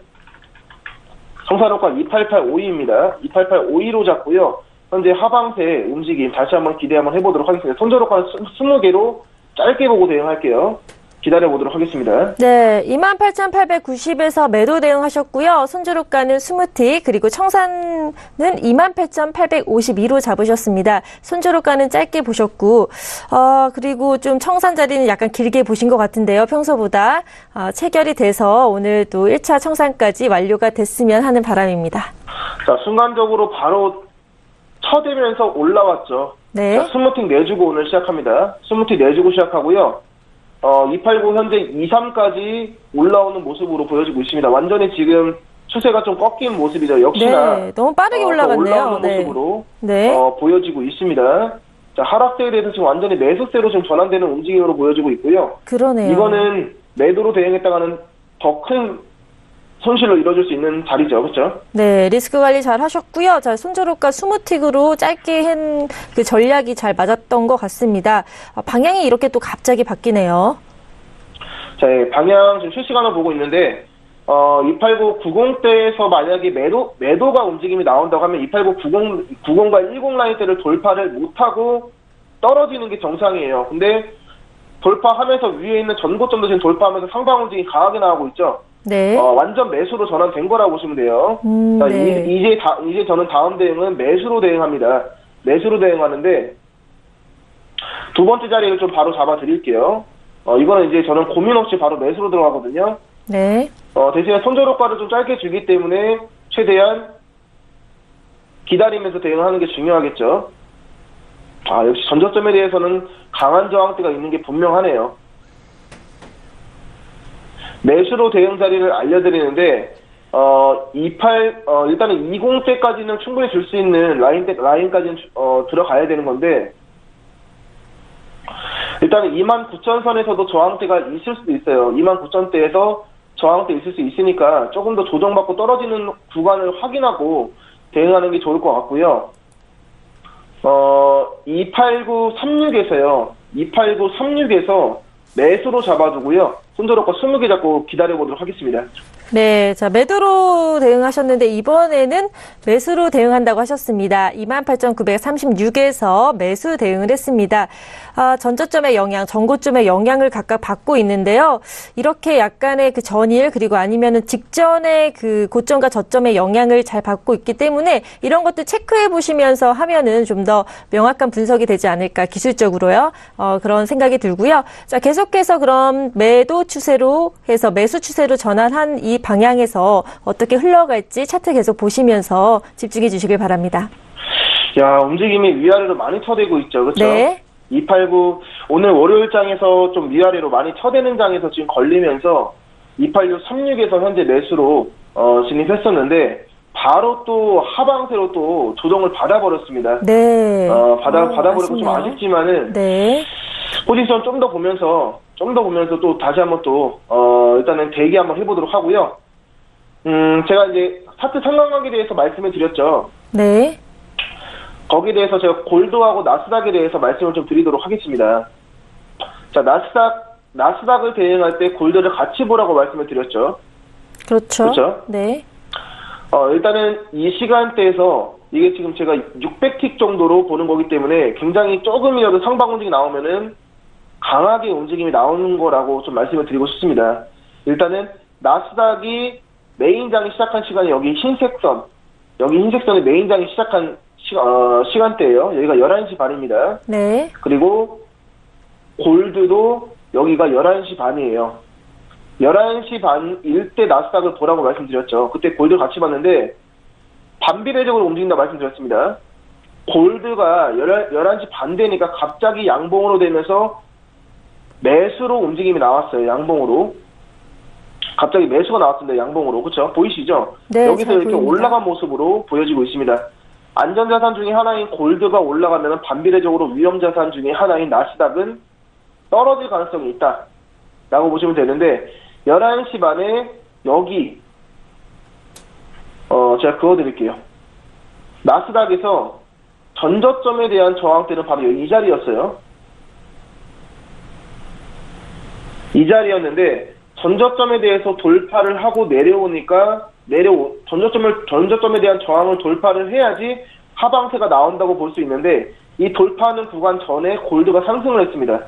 청산효과 288 52입니다. 288 52로 잡고요. 현재 하방세 움직임 다시 한번 기대 한번 해보도록 하겠습니다. 손절효과는 20개로 짧게 보고 대응할게요. 기다려보도록 하겠습니다. 네, 28,890에서 매도 대응하셨고요. 손주로가는 스무틱, 그리고 청산은 28,852로 잡으셨습니다. 손주로가는 짧게 보셨고, 그리고 좀 청산 자리는 약간 길게 보신 것 같은데요. 평소보다 체결이 돼서 오늘 또 1차 청산까지 완료가 됐으면 하는 바람입니다. 자, 순간적으로 바로 쳐대면서 올라왔죠. 네. 자, 스무틱 내주고 오늘 시작합니다. 스무틱 내주고 시작하고요. 289 현재 23까지 올라오는 모습으로 보여지고 있습니다. 완전히 지금 추세가 좀 꺾인 모습이죠. 역시나 네, 너무 빠르게 올라갔네요. 올라오는 네. 모습으로 네. 보여지고 있습니다. 자, 하락세에 대해서 지금 완전히 매수세로 지금 전환되는 움직임으로 보여지고 있고요. 그러네요. 이거는 매도로 대응했다가는 더 큰 손실로 이뤄질 수 있는 자리죠. 그렇죠? 네, 리스크 관리 잘 하셨고요. 자, 손주로가 스무틱으로 짧게 한 그 전략이 잘 맞았던 것 같습니다. 방향이 이렇게 또 갑자기 바뀌네요. 자, 방향 지금 실시간으로 보고 있는데 289, 90대에서 만약에 매도가 움직임이 나온다고 하면 289, 90과 10 라인대를 돌파를 못하고 떨어지는 게 정상이에요. 근데 돌파하면서 위에 있는 전고점도 지금 돌파하면서 상방 움직임이 강하게 나오고 있죠. 네. 완전 매수로 전환된 거라고 보시면 돼요. 자, 네. 이제 저는 다음 대응은 매수로 대응합니다. 매수로 대응하는데 두 번째 자리를 좀 바로 잡아 드릴게요. 이거는 이제 저는 고민 없이 바로 매수로 들어가거든요. 네. 대신에 손절효과를 좀 짧게 주기 때문에 최대한 기다리면서 대응하는 게 중요하겠죠. 역시 전저점에 대해서는 강한 저항대가 있는 게 분명하네요. 매수로 대응 자리를 알려드리는데, 일단은 20대까지는 충분히 줄 수 있는 라인까지는, 들어가야 되는 건데, 일단은 29,000선에서도 저항대가 있을 수도 있어요. 29,000대에서 저항대 있을 수 있으니까 조금 더 조정받고 떨어지는 구간을 확인하고 대응하는 게 좋을 것 같고요. 28936에서요. 28936에서 매수로 잡아두고요. 손절효과 20개 잡고 기다려보도록 하겠습니다. 네, 자, 매도로 대응하셨는데 이번에는 매수로 대응한다고 하셨습니다. 28,936에서 매수 대응을 했습니다. 전저점의 영향, 전고점의 영향을 각각 받고 있는데요. 이렇게 약간의 그 전일 그리고 아니면은 직전의 그 고점과 저점의 영향을 잘 받고 있기 때문에 이런 것도 체크해 보시면서 하면은 좀 더 명확한 분석이 되지 않을까 기술적으로요. 그런 생각이 들고요. 자, 계속해서 그럼 매도 추세로 해서 매수 추세로 전환한 이 방향에서 어떻게 흘러갈지 차트 계속 보시면서 집중해 주시길 바랍니다. 야, 움직임이 위아래로 많이 쳐대고 있죠. 그렇죠? 네. 289 오늘 월요일 장에서 좀 위아래로 많이 쳐대는 장에서 지금 걸리면서 28636에서 현재 매수로 진입했었는데 바로 또 하방세로 또 조정을 받아버렸습니다. 네. 받아버리고 좀 아쉽지만은 네. 포지션 좀 더 보면서 또 다시 한번 또 일단은 대기 한번 해보도록 하고요. 제가 이제 차트 상관관계에 대해서 말씀을 드렸죠. 네. 거기에 대해서 제가 골드하고 나스닥에 대해서 말씀을 좀 드리도록 하겠습니다. 자, 나스닥을 대응할 때 골드를 같이 보라고 말씀을 드렸죠. 그렇죠. 그렇죠? 네. 일단은 이 시간대에서 이게 지금 제가 600틱 정도로 보는 거기 때문에 굉장히 조금이라도 상방 움직임이 나오면은 강하게 움직임이 나오는 거라고 좀 말씀을 드리고 싶습니다. 일단은 나스닥이 메인장이 시작한 시간이 여기 흰색선, 흰색선이 메인장이 시작한 시간대예요. 여기가 11시 반입니다. 네. 그리고 골드도 여기가 11시 반이에요. 11시 반일 때 나스닥을 보라고 말씀드렸죠. 그때 골드 같이 봤는데 반비례적으로 움직인다 말씀드렸습니다. 골드가 11시 반 되니까 갑자기 양봉으로 되면서 매수로 움직임이 나왔어요. 양봉으로. 갑자기 매수가 나왔습니다. 양봉으로. 그렇죠? 보이시죠? 네, 여기서 이렇게 보입니다. 올라간 모습으로 보여지고 있습니다. 안전자산 중에 하나인 골드가 올라가면 반비례적으로 위험자산 중에 하나인 나스닥은 떨어질 가능성이 있다. 라고 보시면 되는데 11시 반에 여기 제가 그어드릴게요. 나스닥에서 전저점에 대한 저항대는 바로 여기 이 자리였어요. 이 자리였는데 전저점에 대해서 돌파를 하고 내려오니까 전저점에 대한 저항을 돌파를 해야지 하방세가 나온다고 볼 수 있는데 이 돌파하는 구간 전에 골드가 상승을 했습니다.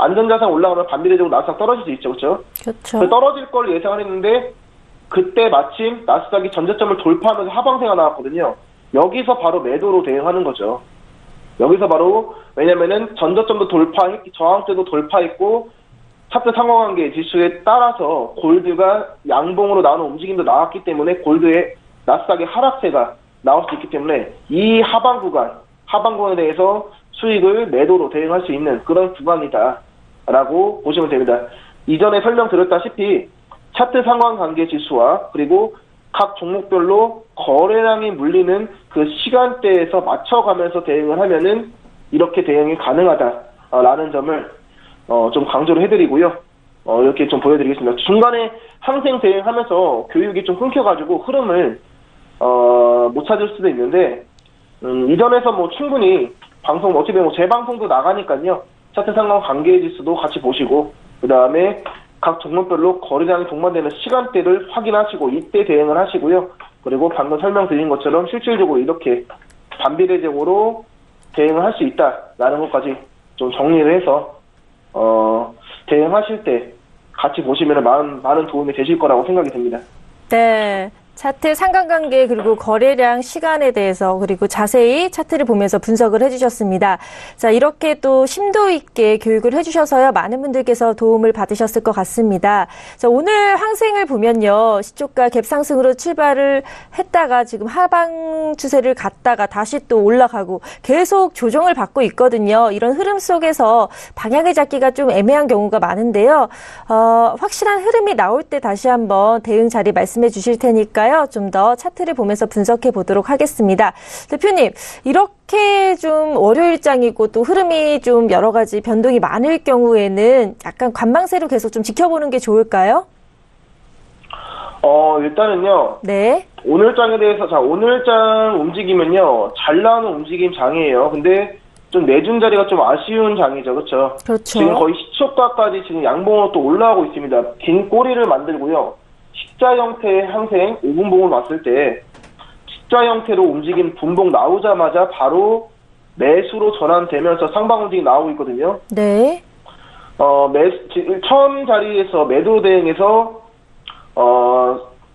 안전자산 올라가면 반비례적으로 나스닥 떨어질 수 있죠. 그렇죠? 그렇죠. 떨어질 걸 예상을 했는데 그때 마침 나스닥이 전저점을 돌파하면서 하방세가 나왔거든요. 여기서 바로 매도로 대응하는 거죠. 여기서 바로 왜냐면은 전저점도 돌파했고 저항대도 돌파했고 차트 상호관계 지수에 따라서 골드가 양봉으로 나오는 움직임도 나왔기 때문에 골드의 나스닥의 하락세가 나올 수 있기 때문에 이 하방 구간에 대해서 수익을 매도로 대응할 수 있는 그런 구간이다라고 보시면 됩니다. 이전에 설명드렸다시피 차트 상관관계 지수와 그리고 각 종목별로 거래량이 물리는 그 시간대에서 맞춰가면서 대응을 하면은 이렇게 대응이 가능하다라는 점을 좀 강조를 해드리고요. 이렇게 좀 보여드리겠습니다. 중간에 항생 대응하면서 교육이 좀 끊겨가지고 흐름을 못 찾을 수도 있는데 이전에서 뭐 충분히 방송 어떻게 보면 재방송도 나가니까요. 차트 상관관계 지수도 같이 보시고 그 다음에 각 종목별로 거래량이 동반되는 시간대를 확인하시고 이때 대응을 하시고요. 그리고 방금 설명드린 것처럼 실질적으로 이렇게 반비례적으로 대응을 할 수 있다라는 것까지 좀 정리를 해서 대응하실 때 같이 보시면 많은 도움이 되실 거라고 생각이 됩니다. 네. 차트 상관관계 그리고 거래량 시간에 대해서 그리고 자세히 차트를 보면서 분석을 해주셨습니다. 자, 이렇게 또 심도 있게 교육을 해주셔서요. 많은 분들께서 도움을 받으셨을 것 같습니다. 자, 오늘 항생을 보면요. 시초가 갭 상승으로 출발을 했다가 지금 하방 추세를 갔다가 다시 또 올라가고 계속 조정을 받고 있거든요. 이런 흐름 속에서 방향을 잡기가 좀 애매한 경우가 많은데요. 확실한 흐름이 나올 때 다시 한번 대응 자리 말씀해 주실 테니까요. 좀 더 차트를 보면서 분석해 보도록 하겠습니다. 대표님, 이렇게 좀 월요일장이고 또 흐름이 좀 여러 가지 변동이 많을 경우에는 약간 관망세로 계속 좀 지켜보는 게 좋을까요? 일단은요. 네. 오늘장에 대해서 오늘장 움직이면요. 잘 나오는 움직임 장이에요. 근데 좀 내준 자리가 좀 아쉬운 장이죠. 그렇죠? 그렇죠. 지금 거의 시초가까지 지금 양봉으로 또 올라가고 있습니다. 긴 꼬리를 만들고요. 십자 형태의 항생 5분봉을 봤을 때 십자 형태로 움직인 분봉 나오자마자 바로 매수로 전환되면서 상방 움직임이 나오고 있거든요. 네. 처음 자리에서 매도 대응해서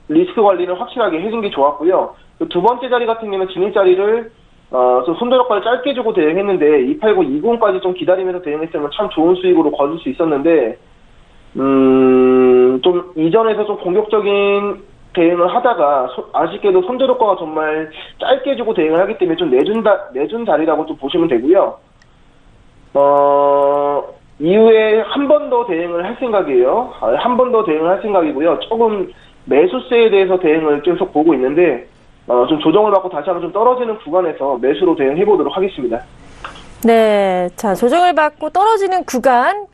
리스크 관리를 확실하게 해준 게 좋았고요. 두 번째 자리 같은 경우는 진입 자리를 좀 손절효과를 짧게 주고 대응했는데 28920까지 좀 기다리면서 대응했으면 참 좋은 수익으로 거둘 수 있었는데 좀 이전에서 좀 공격적인 대응을 하다가 아쉽게도 손절효과가 정말 짧게 주고 대응을 하기 때문에 좀 내준 자리라고 좀 보시면 되고요. 이후에 한 번 더 대응을 할 생각이에요. 한 번 더 대응을 할 생각이고요. 조금 매수세에 대해서 대응을 계속 보고 있는데 좀 조정을 받고 다시 한번 좀 떨어지는 구간에서 매수로 대응해 보도록 하겠습니다. 네. 자, 조정을 받고 떨어지는 구간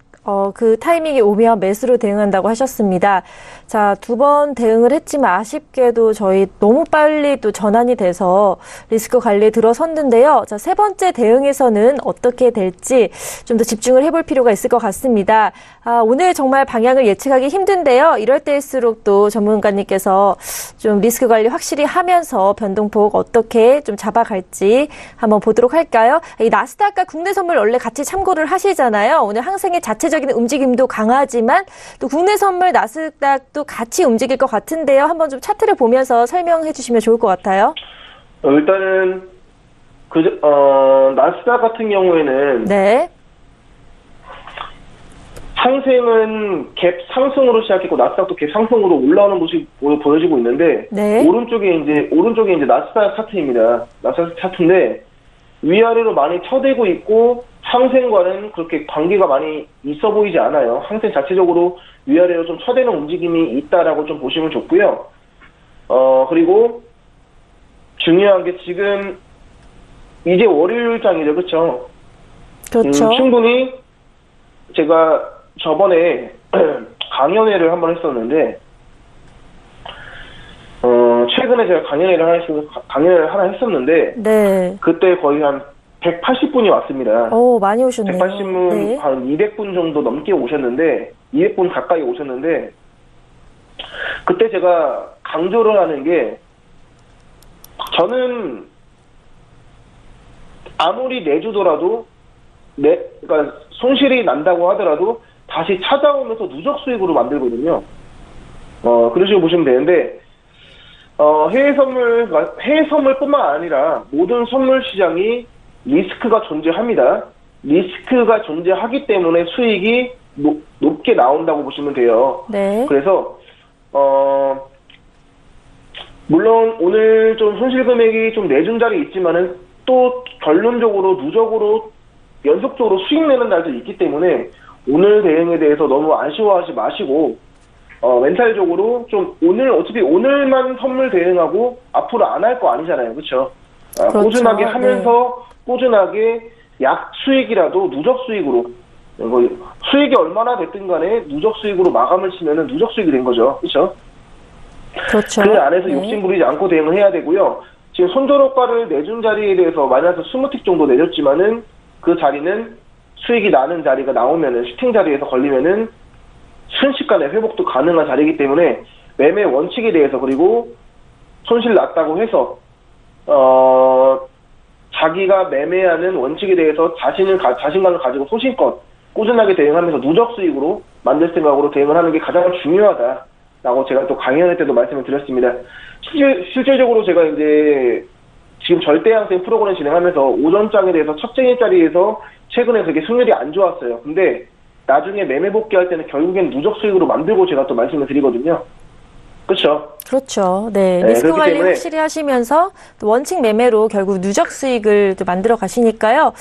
그 타이밍이 오면 매수로 대응한다고 하셨습니다. 자, 2번 대응을 했지만 아쉽게도 저희 너무 빨리 또 전환이 돼서 리스크 관리에 들어섰는데요. 자, 3번째 대응에서는 어떻게 될지 좀 더 집중을 해볼 필요가 있을 것 같습니다. 오늘 정말 방향을 예측하기 힘든데요. 이럴 때일수록 또 전문가님께서 좀 리스크 관리 확실히 하면서 변동폭 어떻게 좀 잡아갈지 한번 보도록 할까요? 이 나스닥과 국내 선물 원래 같이 참고를 하시잖아요. 오늘 항생의 자체적인 움직임도 강하지만 또 국내 선물 나스닥도 같이 움직일 것 같은데요. 한번 좀 차트를 보면서 설명해 주시면 좋을 것 같아요. 일단은 나스닥 같은 경우에는 네. 항생은 갭 상승으로 시작했고 나스닥도 갭 상승으로 올라오는 모습이 보여지고 있는데 네. 오른쪽에 이제 나스닥 차트입니다. 나스닥 차트인데 위아래로 많이 쳐대고 있고 항생과는 그렇게 관계가 많이 있어 보이지 않아요. 항생 자체적으로 위아래로 좀 쳐대는 움직임이 있다라고 좀 보시면 좋고요. 그리고 중요한 게 지금 이제 월요일장이죠, 그렇죠? 그렇죠. 충분히 제가 저번에 강연회를 한번 했었는데 최근에 제가 강연회를 하나 했었는데 네. 그때 거의 한 180분이 왔습니다. 오, 많이 오셨네요. 180분, 네. 한 200분 정도 넘게 오셨는데 200분 가까이 오셨는데 그때 제가 강조를 하는 게 저는 아무리 내주더라도 그러니까 손실이 난다고 하더라도 다시 찾아오면서 누적 수익으로 만들거든요. 그런 식으로 보시면 되는데, 해외 선물뿐만 아니라 모든 선물 시장이 리스크가 존재합니다. 리스크가 존재하기 때문에 수익이 높게 나온다고 보시면 돼요. 네. 그래서, 물론 오늘 좀 손실 금액이 좀 내준 자리 있지만은 또 결론적으로 누적으로 연속적으로 수익 내는 날도 있기 때문에 오늘 대응에 대해서 너무 아쉬워하지 마시고, 멘탈적으로 좀 어차피 오늘만 선물 대응하고 앞으로 안 할 거 아니잖아요. 그렇죠? 그렇죠. 꾸준하게 하면서 꾸준하게 약 수익이라도 누적 수익으로, 수익이 얼마나 됐든 간에 누적 수익으로 마감을 치면은 누적 수익이 된 거죠. 그렇죠? 그렇죠. 그 안에서 네. 욕심 부리지 않고 대응을 해야 되고요. 지금 손절효과를 내준 자리에 대해서 마이너스 20틱 정도 내줬지만은 그 자리는 수익이 나는 자리가 나오면은 슈팅 자리에서 걸리면은 순식간에 회복도 가능한 자리이기 때문에 매매 원칙에 대해서, 그리고 손실 났다고 해서 자기가 매매하는 원칙에 대해서 자신감을 가지고 소신껏 꾸준하게 대응하면서 누적 수익으로 만들 생각으로 대응을 하는 게 가장 중요하다라고 제가 또 강연할 때도 말씀을 드렸습니다. 실질적으로 제가 이제 지금 절대양생 프로그램 진행하면서 오전장에 대해서 첫째 자리에서 최근에 되게 승률이 안 좋았어요. 근데 나중에 매매 복귀할 때는 결국엔 누적 수익으로 만들고 제가 또 말씀을 드리거든요. 그렇죠? 그렇죠. 네. 네, 리스크 그렇기 관리 때문에 확실히 하시면서 또 원칙 매매로 결국 누적 수익을 또 만들어 가시니까요.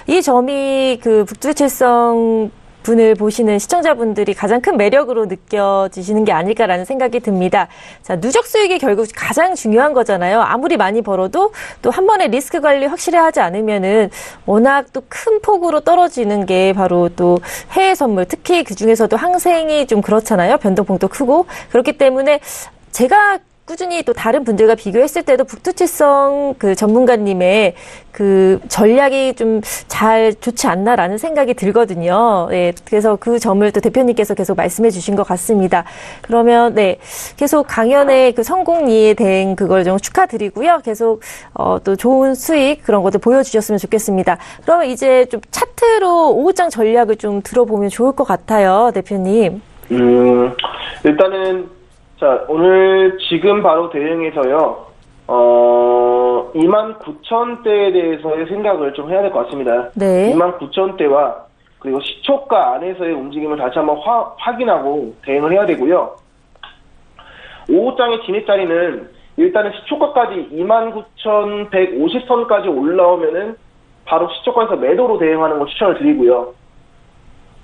이 점이 그 북두칠성 분을 보시는 시청자분들이 가장 큰 매력으로 느껴지시는 게 아닐까라는 생각이 듭니다. 자, 누적 수익이 결국 가장 중요한 거잖아요. 아무리 많이 벌어도 또 한 번에 리스크 관리 확실히 하지 않으면은 워낙 또 큰 폭으로 떨어지는 게 바로 또 해외 선물, 특히 그 중에서도 항생이 좀 그렇잖아요. 변동폭도 크고. 그렇기 때문에 제가 꾸준히 또 다른 분들과 비교했을 때도 북두칠성 그 전문가님의 그 전략이 좀 잘 좋지 않나라는 생각이 들거든요. 네, 그래서 그 점을 또 대표님께서 계속 말씀해 주신 것 같습니다. 그러면 네, 계속 강연의 그 성공리에 대한 그걸 좀 축하드리고요. 계속 또 좋은 수익 그런 것들 보여주셨으면 좋겠습니다. 그러면 이제 좀 차트로 오후장 전략을 좀 들어보면 좋을 것 같아요, 대표님. 일단은 자, 오늘 지금 바로 대응해서요, 29,000대에 대해서의 생각을 좀 해야 될 것 같습니다. 네. 29,000대와 그리고 시초가 안에서의 움직임을 다시 한번 확인하고 대응을 해야 되고요. 오후장의 진입 자리는 일단은 시초가까지 29,150선까지 올라오면은 바로 시초가에서 매도로 대응하는 걸 추천을 드리고요.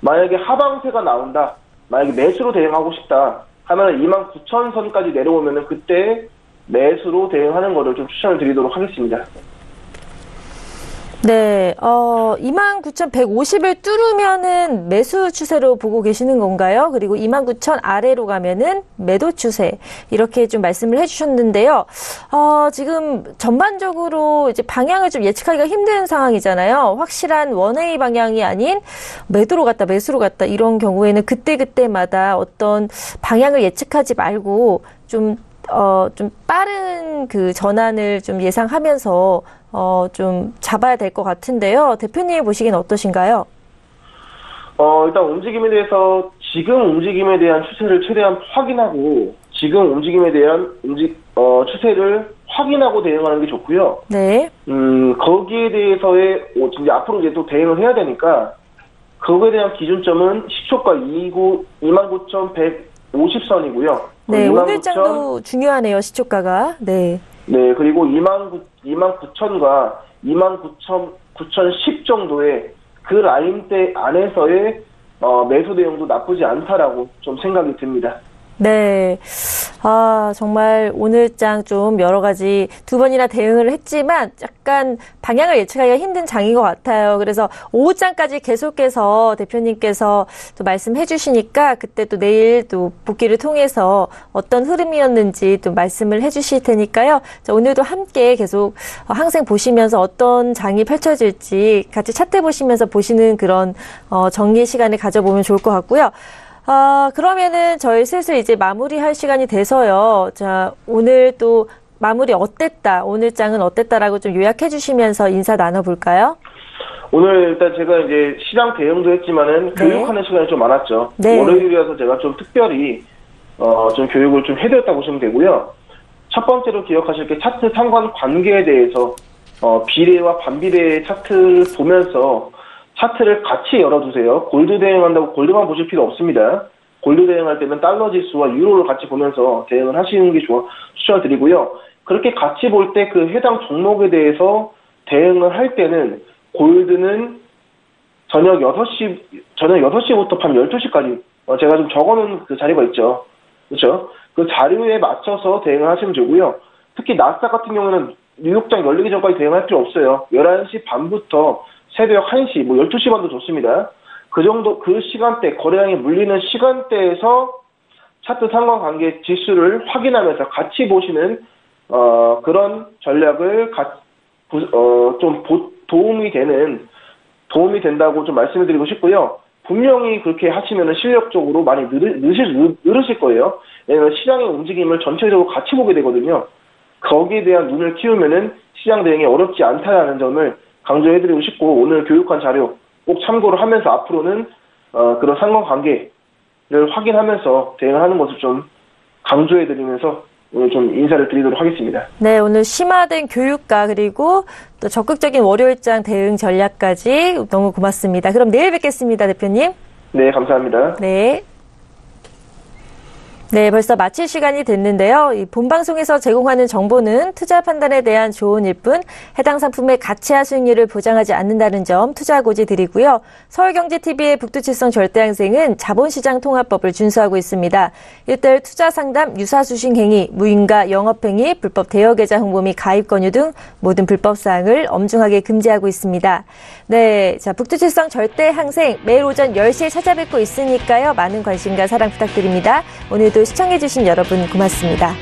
만약에 하방세가 나온다, 만약에 매수로 대응하고 싶다 하면 29,000선까지 내려오면은 그때 매수로 대응하는 거를 좀 추천을 드리도록 하겠습니다. 네, 29,150을 뚫으면은 매수 추세로 보고 계시는 건가요? 그리고 29,000 아래로 가면은 매도 추세. 이렇게 좀 말씀을 해주셨는데요. 지금 전반적으로 이제 방향을 좀 예측하기가 힘든 상황이잖아요. 확실한 원웨이 방향이 아닌 매도로 갔다, 매수로 갔다 이런 경우에는 그때그때마다 어떤 방향을 예측하지 말고 좀 빠른 그 전환을 좀 예상하면서 좀 잡아야 될 것 같은데요. 대표님 보시기엔 어떠신가요? 일단 움직임에 대해서 지금 움직임에 대한 추세를 최대한 확인하고 지금 움직임에 대한 추세를 확인하고 대응하는 게 좋고요. 네. 거기에 대해서의 이제 앞으로 이제 또 대응을 해야 되니까 거기에 대한 기준점은 시초가 29,150선이고이고요. 네, 오늘장도 중요하네요, 시초가가. 네. 네, 그리고 29,000과 29,910 정도의 그 라인대 안에서의 매수 대응도 나쁘지 않다라고 좀 생각이 듭니다. 네. 정말 오늘장 좀 여러 가지 두 번이나 대응을 했지만 약간 방향을 예측하기가 힘든 장인 것 같아요. 그래서 오후장까지 계속해서 대표님께서 또 말씀해 주시니까 그때 또 내일 또 복귀를 통해서 어떤 흐름이었는지 또 말씀을 해 주실 테니까요. 자, 오늘도 함께 계속 항생 보시면서 어떤 장이 펼쳐질지 같이 차트 보시면서 보시는 그런 정리 시간을 가져보면 좋을 것 같고요. 그러면은 저희 슬슬 이제 마무리할 시간이 돼서요. 자, 오늘 또 마무리 어땠다, 오늘장은 어땠다라고 좀 요약해 주시면서 인사 나눠볼까요? 오늘 일단 제가 이제 시장 대응도 했지만은 네. 교육하는 시간이 좀 많았죠. 네. 월요일이라서 제가 좀 특별히 좀 교육을 좀 해드렸다고 보시면 되고요. 첫 번째로 기억하실 게 차트 상관 관계에 대해서 비례와 반비례 차트를 보면서 차트를 같이 열어두세요. 골드 대응한다고 골드만 보실 필요 없습니다. 골드 대응할 때는 달러 지수와 유로를 같이 보면서 대응을 하시는 게 추천드리고요. 그렇게 같이 볼 때 그 해당 종목에 대해서 대응을 할 때는 골드는 저녁 6시부터 밤 12시까지 제가 좀 적어놓은 그 자료가 있죠. 그렇죠? 그 자료에 맞춰서 대응을 하시면 되고요. 특히 나스닥 같은 경우는 뉴욕장 열리기 전까지 대응할 필요 없어요. 11시 반부터 새벽 1시, 12시 반도 좋습니다. 그 정도, 그 시간대, 거래량이 물리는 시간대에서 차트 상관관계 지수를 확인하면서 같이 보시는, 그런 전략을 좀 도움이 된다고 좀 말씀을 드리고 싶고요. 분명히 그렇게 하시면은 실력적으로 많이 늘으실 거예요. 왜냐면 시장의 움직임을 전체적으로 같이 보게 되거든요. 거기에 대한 눈을 키우면은 시장 대응이 어렵지 않다는 점을 강조해드리고 싶고, 오늘 교육한 자료 꼭 참고를 하면서 앞으로는 그런 상관관계를 확인하면서 대응을 하는 것을 좀 강조해드리면서 오늘 좀 인사를 드리도록 하겠습니다. 네, 오늘 심화된 교육과 그리고 또 적극적인 월요일장 대응 전략까지 너무 고맙습니다. 그럼 내일 뵙겠습니다, 대표님. 네, 감사합니다. 네. 네, 벌써 마칠 시간이 됐는데요. 이 본방송에서 제공하는 정보는 투자 판단에 대한 조언일 뿐 해당 상품의 가치와 수익률을 보장하지 않는다는 점 투자 고지 드리고요. 서울경제TV의 북두칠성 절대항생은 자본시장 통합법을 준수하고 있습니다. 1대1 투자 상담, 유사수신 행위, 무인가 영업행위, 불법 대여계좌 홍보 및 가입 권유 등 모든 불법 사항을 엄중하게 금지하고 있습니다. 네, 자 북두칠성 절대항생 매일 오전 10시에 찾아뵙고 있으니까요. 많은 관심과 사랑 부탁드립니다. 오늘도 시청해주신 여러분 고맙습니다.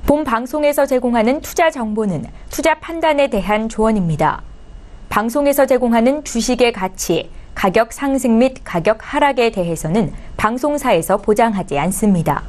본 방송에서 제공하는 투자 정보는 투자 판단에 대한 조언입니다. 방송에서 제공하는 주식의 가치, 가격 상승 및 가격 하락에 대해서는 방송사에서 보장하지 않습니다.